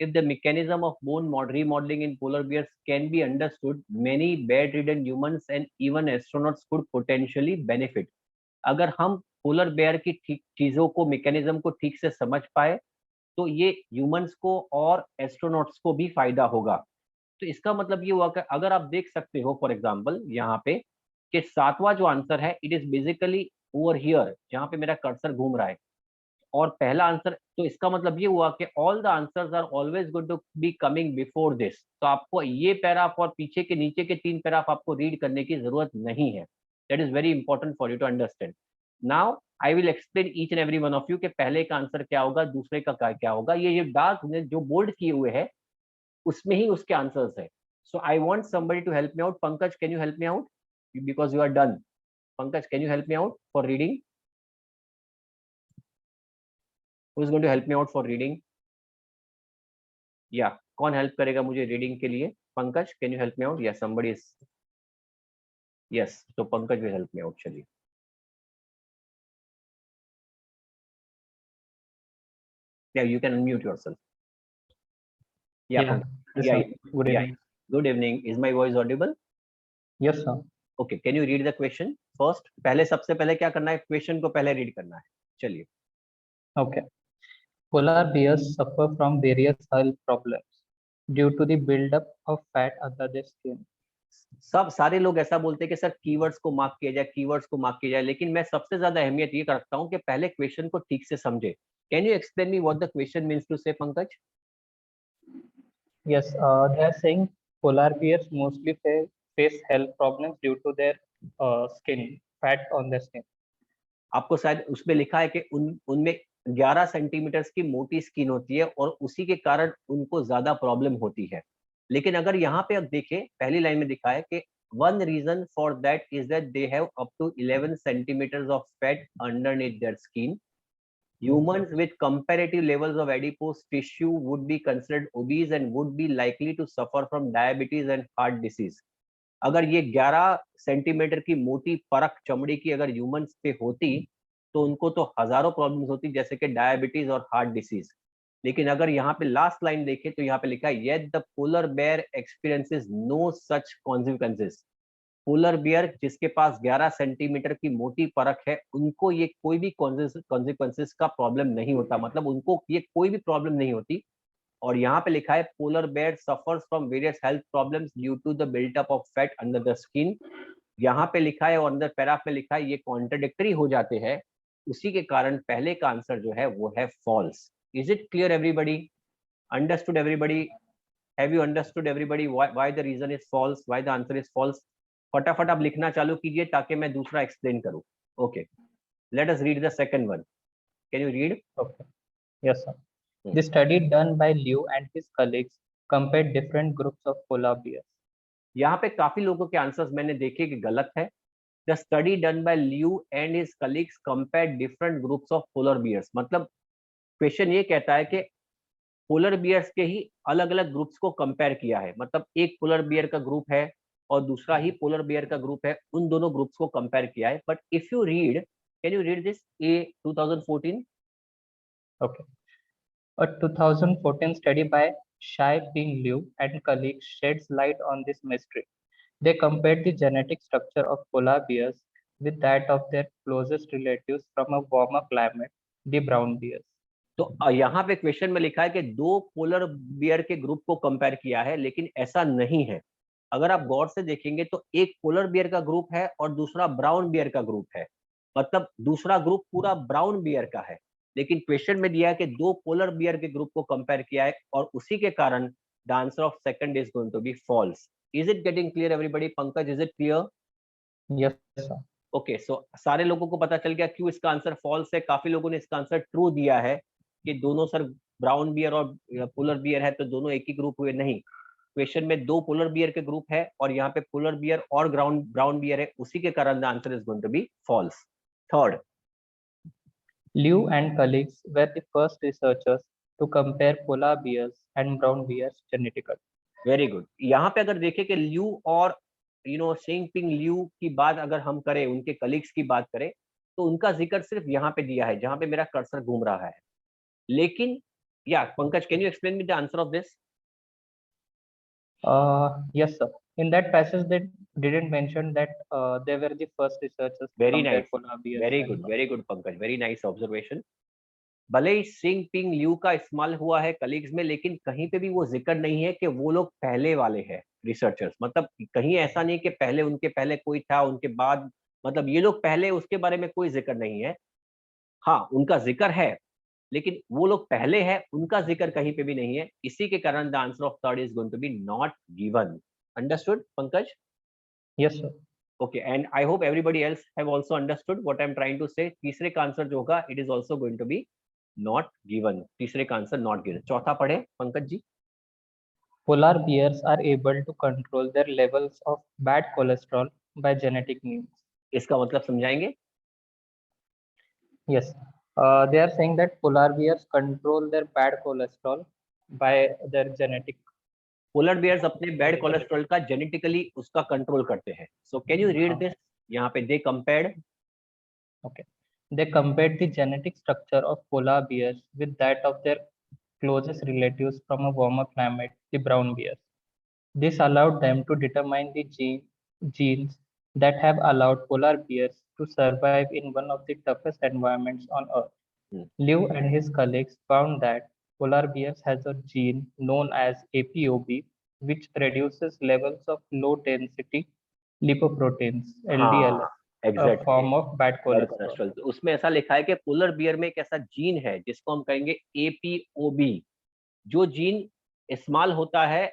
Speaker 1: if the mechanism of bone remodeling in polar bears can be understood, many bedridden humans and even astronauts could potentially benefit. अगर हम पोलर बेयर की ठीक चीजों को, मैकेनिज्म को ठीक से समझ पाए तो ये ह्यूमंस को और एस्ट्रोनॉट्स को भी फायदा होगा. तो इसका मतलब ये हुआ कि अगर आप देख सकते हो फॉर एग्जांपल यहाँ पे कि सातवां जो आंसर है, it is basically over here जहाँ पे मेरा कर्सर घूम रहा है, और पहला आंसर, तो इसका मतलब ये हुआ कि all the answers are always going to be coming before this. तो आपको ये पैराग्राफ और पीछे के नीचे के 3 पैराग्राफ आपको रीड करने की जरूरत नहीं है. That is very important for you to understand. Now I will explain each and every one of you कि पहले का आंसर क्या होगा, दूसरे का क्या होगा. ये डार्क जो बोल्ड किए हुए है उसमें ही उसके आंसर्स है. So I want somebody to help me out. Pankaj, can you help me out because you are done. Pankaj, can you help me out for reading? Who is going to help me out for reading? Yeah, कौन help करेगा मुझे reading के लिए? Pankaj, can you help me out? Yes, somebody is. Yes, so Pankaj will help me out. चलिए. Yeah, you can unmute yourself. Yeah,
Speaker 4: Yeah, yes,
Speaker 1: yeah,
Speaker 4: sir. Good
Speaker 1: yeah.
Speaker 4: evening.
Speaker 1: Good evening. Is my voice audible?
Speaker 4: Yes, sir.
Speaker 1: Okay, can you read the question first? पहले सबसे पहले क्या करना है? Question को पहले read करना है. चलिए.
Speaker 4: Okay. Polar bears suffer from various health problems due to the buildup of fat under their skin.
Speaker 1: सब सारे लोग ऐसा बोलते हैं कि सर कीवर्ड्स को मार्क किया जाए, कीवर्ड्स को मार्क किया जाए, लेकिन मैं सबसे ज्यादा अहमियत ये करता हूँ कि पहले क्वेश्चन को ठीक से समझे. Can you explain me what the question means to say, Pankaj?
Speaker 4: Yes, they are saying polar bears mostly face health problems due to their skin, fat on their skin.
Speaker 1: आपको शायद उसमें लिखा है कि उनमें 11 सेंटीमीटर की मोटी स्किन होती है और उसी के कारण उनको ज्यादा प्रॉब्लम होती है. लेकिन अगर यहाँ पे अब देखें, पहली लाइन में दिखा है कि one reason for that is that they have up to 11 centimetres of fat underneath their skin. Humans with comparative levels of adipose tissue would be considered obese and would be likely to suffer from diabetes and heart disease. अगर ये 11 centimetre की मोटी परख चमड़ी की अगर humans पे होती तो उनको तो हजारों प्रॉब्लम्स होती, जैसे कि डायबिटीज और हार्ट डिसीज. लेकिन अगर यहाँ पे लास्ट लाइन देखें तो यहाँ पे लिखा है yet the polar bear experiences no such consequences. Polar bear जिसके पास 11 सेंटीमीटर की मोटी परख है, उनको ये कोई भी कॉन्सिक्वेंसेस का प्रॉब्लम नहीं होता, मतलब उनको ये कोई भी प्रॉब्लम नहीं होती. और यहाँ पे लिखा है polar bear suffers from various health problems due to the built up of fat under the skin. यहाँ पे लिखा है और अंदर पैराग्राफ में लिखा है, ये कॉन्ट्रडिक्टरी हो जाते हैं, उसी के कारण पहले का आंसर जो है वो है false. Is it clear everybody? Understood everybody? Have you understood everybody why the reason is false, why the answer is false? फटाफट आप लिखना चालू कीजिए ताकि मैं दूसरा एक्सप्लेन करूं. Okay, let us read the second one. Can you read?
Speaker 4: Okay. Yes, sir. The study done by Liu and his colleagues compared different groups of polar bears.
Speaker 1: यहाँ पे काफी लोगों के आंसर्स मैंने देखे कि गलत है. The study done by Liu and his colleagues compare different groups of polar bears. मतलब क्वेश्चन ये कहता है कि पोलर बियर्स के ही अलग अलग ग्रुप्स को कंपेयर किया है. मतलब एक पोलर बियर का ग्रुप है और दूसरा ही पोलर बियर का ग्रुप है, उन दोनों ग्रुप्स को कंपेयर किया है. But if you read, can you read this A 2014?
Speaker 4: Okay. A 2014 study by Shai Ping Liu and colleagues sheds light on this mystery. They compared the genetic structure of polar bears with that of their closest relatives from a warmer climate, the brown bears.
Speaker 1: तो यहाँ पे question में लिखा है कि दो polar bear के group को कंपेयर किया है, लेकिन ऐसा नहीं है. अगर आप गौर से देखेंगे तो एक पोलर बियर का ग्रुप है और दूसरा ब्राउन बियर का ग्रुप है. मतलब दूसरा ग्रुप पूरा ब्राउन बियर का है, लेकिन क्वेश्चन में दिया है कि दो पोलर बियर के ग्रुप को कंपेयर किया है और उसी के कारण the answer of second is going to be false. Is it getting clear everybody? Pankaj, is it clear?
Speaker 4: Yes, sir.
Speaker 1: Okay, so सारे लोगों को पता चल गया क्यों इसका आंसर फॉल्स है. काफी लोगों ने इसका आंसर ट्रू दिया है कि दोनों सर ब्राउन बियर और पोलर बियर है तो दोनों एक ही ग्रुप हुए. नहीं, क्वेश्चन में दो पोलर बियर के ग्रुप है और यहाँ पे पोलर बियर और ब्राउन बियर है, उसी के कारण the answer is going to be false. Third,
Speaker 4: Liu and colleagues were the first researchers to compare polar bears and brown bears genetically.
Speaker 1: Very good. यहाँ पे अगर देखें कि ल्यू और शेंगपिंग ल्यू की बात अगर हम करें, उनके कलीग्स की बात करें, तो उनका जिक्र सिर्फ यहाँ पे दिया है जहां पे मेरा कर्सर घूम रहा है. लेकिन या Pankaj, can you explain me the answer of this?
Speaker 4: Yes, sir. In that passage, they didn't mention that they were the first researchers to
Speaker 1: Very
Speaker 4: compare
Speaker 1: nice.
Speaker 4: polar bears.
Speaker 1: Very good Pankaj, very nice observation. भले ही सिंग ping ल्यू का इस्तेमाल हुआ है colleagues में, लेकिन कहीं पे भी वो जिक्र नहीं है कि वो लोग पहले वाले हैं रिसर्चर्स. मतलब कहीं ऐसा नहीं कि पहले उनके पहले कोई था, उनके बाद, मतलब ये लोग पहले, उसके बारे में कोई जिक्र नहीं है. हाँ, उनका जिक्र है, लेकिन वो लोग पहले हैं, उनका जिक्र कहीं पे भी नहीं है. इसी के कारण the answer of third is going to be not given. Understood Pankaj?
Speaker 4: Yes, sir.
Speaker 1: Okay, and I hope everybody else have also understood what I am trying to say. तीसरे का आंसर जो होगा, it is also going to be not given. तीसरे का answer not given. चौथा पढ़े Pankaj ji.
Speaker 4: Polar bears are able to control their levels of bad cholesterol by genetic means.
Speaker 1: इसका मतलब समझाएंगे?
Speaker 4: Yes. They are saying that polar bears control their bad cholesterol by their genetic.
Speaker 1: Polar bears अपने bad cholesterol का genetically उसका control करते हैं. So can you read this? यहाँ पे they compared.
Speaker 4: Okay. They compared the genetic structure of polar bears with that of their closest relatives from a warmer climate, the brown bears. This allowed them to determine the genes that have allowed polar bears to survive in one of the toughest environments on Earth. Liu and his colleagues found that polar bears has a gene known as APOB, which reduces levels of low-density lipoproteins, LDL, a form of bad cholesterol.
Speaker 1: तो उसमें ऐसा लिखा है कि polar bear में एक ऐसा gene है जिसको हम कहेंगे APOB. जो जीन इस्तेमाल होता है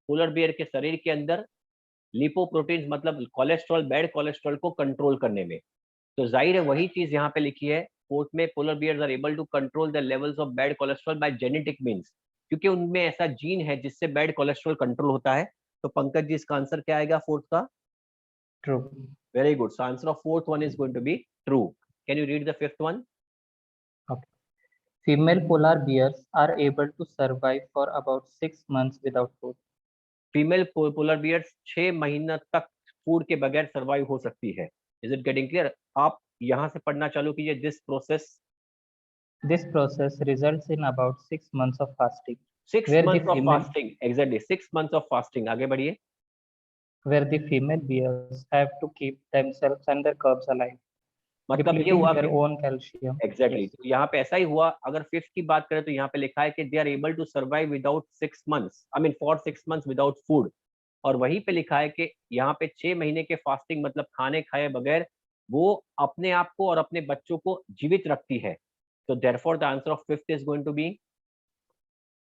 Speaker 1: पोलर बियर के शरीर के अंदर लिपोप्रोटीन्स, मतलब कोलेस्ट्रॉल, बैड कोलेस्ट्रॉल को कंट्रोल करने में. तो जाहिर है वही चीज यहाँ पे लिखी है कोर्ट में. Polar bears are able to control the levels of bad cholesterol by genetic means, क्योंकि उनमें ऐसा जीन है जिससे बैड कोलेस्ट्रॉल कंट्रोल होता है. तो पंकज जी, इसका आंसर क्या आएगा फोर्थ का?
Speaker 4: True.
Speaker 1: Very good. So answer of fourth one is going to be true. Can you read the fifth one?
Speaker 4: Okay. Female polar bears are able to survive for about 6 months without food.
Speaker 1: Female polar bears 6 महीना तक food के बगैर survive हो सकती है. Is it getting clear? आप यहाँ से पढ़ना चालू कीजिए.
Speaker 4: This process results in about 6 months of fasting.
Speaker 1: 6 months of fasting. Exactly, 6 months of fasting. आगे बढ़िए.
Speaker 4: Where the female bears have to keep themselves and their cubs alive,
Speaker 1: मतलब ये
Speaker 4: depleting
Speaker 1: हुआ
Speaker 4: their own calcium.
Speaker 1: Exactly.
Speaker 4: Yes.
Speaker 1: तो यहाँ पे ऐसा ही हुआ. अगर फिफ्थ की बात करें तो यहाँ पे लिखा है कि they are able to survive without 6 months, I mean for 6 months without food. और वहीं पे लिखा है कि यहाँ पे 6 महीने के फास्टिंग, मतलब खाने खाए बगैर वो अपने आप को और अपने बच्चों को जीवित रखती है. तो therefore the answer of fifth is going to be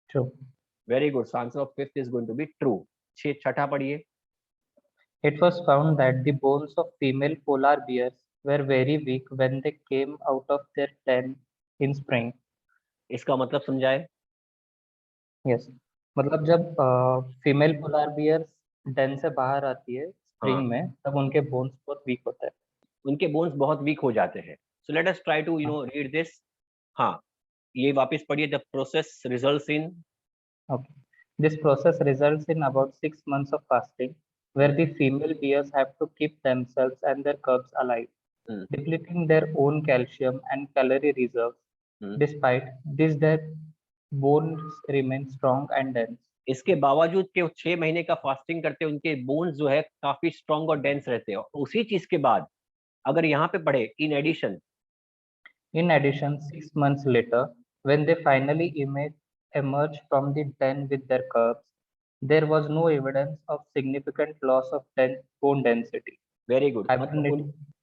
Speaker 4: True.
Speaker 1: Very good. Answer of fifth is going to be true. छठा पढ़िए.
Speaker 4: It was found that the bones of female polar bears were very weak when they came out of their den in spring.
Speaker 1: इसका मतलब समझाए?
Speaker 4: Yes. मतलब जब female polar bears Dane से बाहर आती है
Speaker 1: हाँ,
Speaker 4: स्प्रिंग में, तब उनके बोन्स बहुत वीक होते हैं.
Speaker 1: उनके बोन्स बहुत वीक हो जाते हैं. So let us try to read this. हाँ, ये वापस पढ़िए. The process results in.
Speaker 4: Okay. This process results in about 6 months of fasting, where the female bears have to keep themselves and their cubs alive, depleting their own calcium and calorie reserves. Despite this, their bones remain strong and dense.
Speaker 1: इसके बावजूद के 6 महीने का fasting करते उनके bones जो है काफी स्ट्रांग और डेंस रहते हैं. उसी चीज के बाद अगर यहाँ पे पढ़े in addition.
Speaker 4: In addition, 6 months later, when they finally emerged from the den with their cubs, there was no evidence of significant loss of bone density.
Speaker 1: Very good.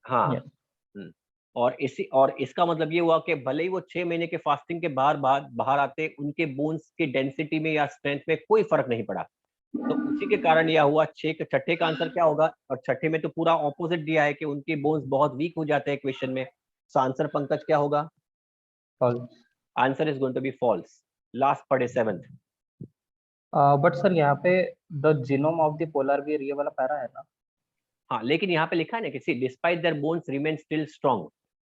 Speaker 1: हाँ.
Speaker 4: Yes.
Speaker 1: और इसका मतलब ये हुआ कि भले ही वो 6 महीने के फास्टिंग के बाहर आते, उनके बोन्स की डेंसिटी में या स्ट्रेंथ में कोई फर्क नहीं पड़ा. तो उसी के कारण यह हुआ. छठे का आंसर क्या होगा? और छठे में तो पूरा ऑपोजिट दिया है कि उनके बोन्स बहुत वीक हो जाते हैं क्वेश्चन में. सो आंसर पंकज क्या होगा?
Speaker 4: False.
Speaker 1: Answer is going to be false. Last पढ़े 7th.
Speaker 4: बट सर यहाँ पे the genome of the polar bear ये वाला पैरा है ना?
Speaker 1: हाँ, लेकिन यहाँ पे लिखा है ना कि see despite their bones remain still strong.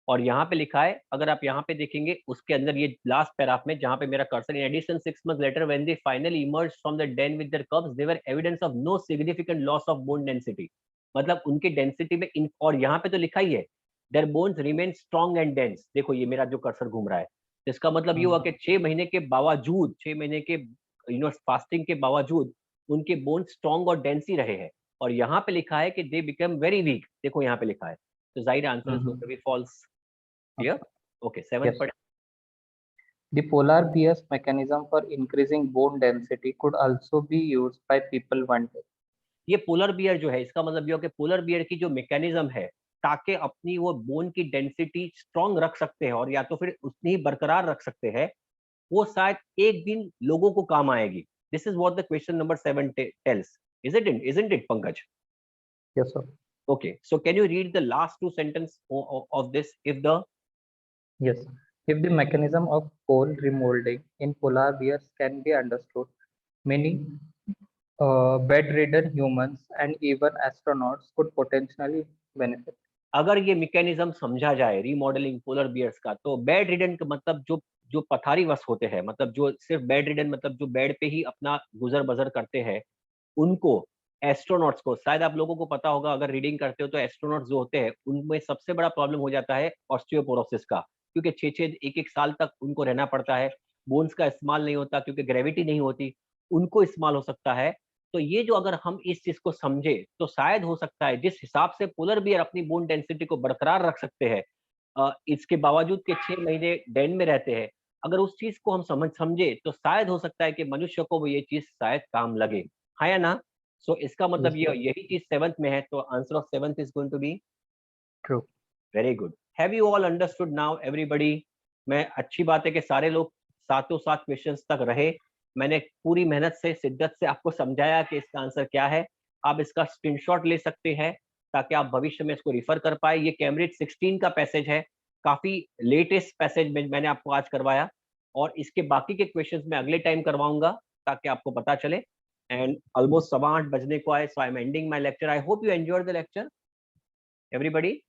Speaker 1: और यहाँ पे लिखा है, अगर आप यहाँ पे देखेंगे उसके अंदर ये लास्ट पैराग्राफ में जहाँ पे मेरा cursor, in addition 6 months later when they finally emerged from the den with their cubs they were evidence of no significant loss of bone density. मतलब उनकी डेंसिटी में और यहाँ पे तो लिखा ही है their bones remain strong and dense. देखो ये मेरा जो कर्सर घूम रहा है, तो इसका मतलब ये हुआ कि 6 महीने के बावजूद, 6 महीने के फास्टिंग के बावजूद उनके बोन स्ट्रांग और डेंस ही रहे हैं. और यहाँ पे लिखा है कि दे बिकम वेरी वीक. देखो यहाँ पे लिखा है. तो जाहिर answer is going to be false. Clear? Okay, 7th.
Speaker 4: Yes. The polar bear's mechanism for increasing bone density could also be used by people one day.
Speaker 1: ये पोलर बियर जो है, इसका मतलब ये हो कि पोलर बियर की जो मैकेनिज्म है ताकि अपनी वो बोन की डेंसिटी स्ट्रांग रख सकते हैं और या तो फिर उतनी ही बरकरार रख सकते हैं, वो शायद एक दिन लोगों को काम आएगी. This is what the question number 7 tells. Isn't it, Pankaj?
Speaker 4: Yes, sir.
Speaker 1: Okay, so can you read the last 2 sentences of this?
Speaker 4: Yes. If the mechanism of pole remolding in polar bears can be understood, many bedridden humans and even astronauts could potentially benefit.
Speaker 1: अगर ये mechanism समझा जाए remodelling polar bears का, तो bed ridden का मतलब जो पथारी वश होते हैं, मतलब जो सिर्फ बेड रिडन मतलब जो बेड पे ही अपना गुजर बसर करते हैं, उनको, एस्ट्रोनॉट्स को, शायद आप लोगों को पता होगा अगर रीडिंग करते हो तो एस्ट्रोनॉट्स जो होते हैं उनमें सबसे बड़ा प्रॉब्लम हो जाता है ऑस्टियोपोरोसिस का, क्योंकि 6-1 साल तक उनको रहना पड़ता है. बोन्स का इस्तेमाल नहीं होता क्योंकि ग्रेविटी नहीं होती, उनको इस्तेमाल हो सकता है. तो ये जो अगर हम इस चीज को समझे तो शायद हो सकता है जिस हिसाब से पोलर बियर अपनी बोन डेंसिटी को बरकरार रख सकते हैं, इसके बावजूद के 6 महीने डेन में रहते हैं, अगर उस चीज को हम समझे तो शायद हो सकता है कि मनुष्य को ये चीज शायद काम लगे. है ना? सो इसका मतलब यही चीज 7th में है. तो answer of 7th is going to be
Speaker 4: true.
Speaker 1: Very good. Have you all understood now everybody? मैं अच्छी बात है कि सारे लोग सातों 7 क्वेश्चंस तक रहे. मैंने पूरी मेहनत से, शिद्दत से आपको समझाया कि इसका आंसर क्या है. आप इसका स्क्रीनशॉट ले सकते हैं ताकि आप भविष्य में इसको रिफर कर पाए. ये कैम्ब्रिज 16 का पैसेज है, काफी लेटेस्ट पैसेज में मैंने आपको आज करवाया, और इसके बाकी के क्वेश्चंस मैं अगले टाइम करवाऊंगा ताकि आपको पता चले. एंड ऑलमोस्ट 7:15 बजने को आए, so I am ending my lecture. I hope you enjoyed the lecture everybody.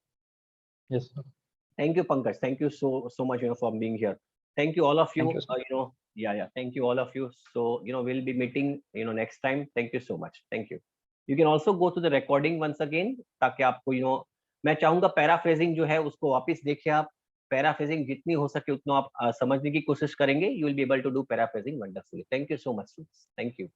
Speaker 4: Yes, sir.
Speaker 1: Thank you, Pankaj. Thank you so much, for being here. Thank you all of you.
Speaker 4: Thank you,
Speaker 1: Yeah. Thank you all of you. So, we'll be meeting, next time. Thank you so much. Thank you. You can also go to the recording once again, ताकि आपको, मैं चाहूंगा paraphrasing जो है उसको वापस देखिए आप. पैराफ्रेजिंग जितनी हो सके उतना आप समझने की कोशिश करेंगे. You will be able to do paraphrasing wonderfully. Thank you so much. Thank you.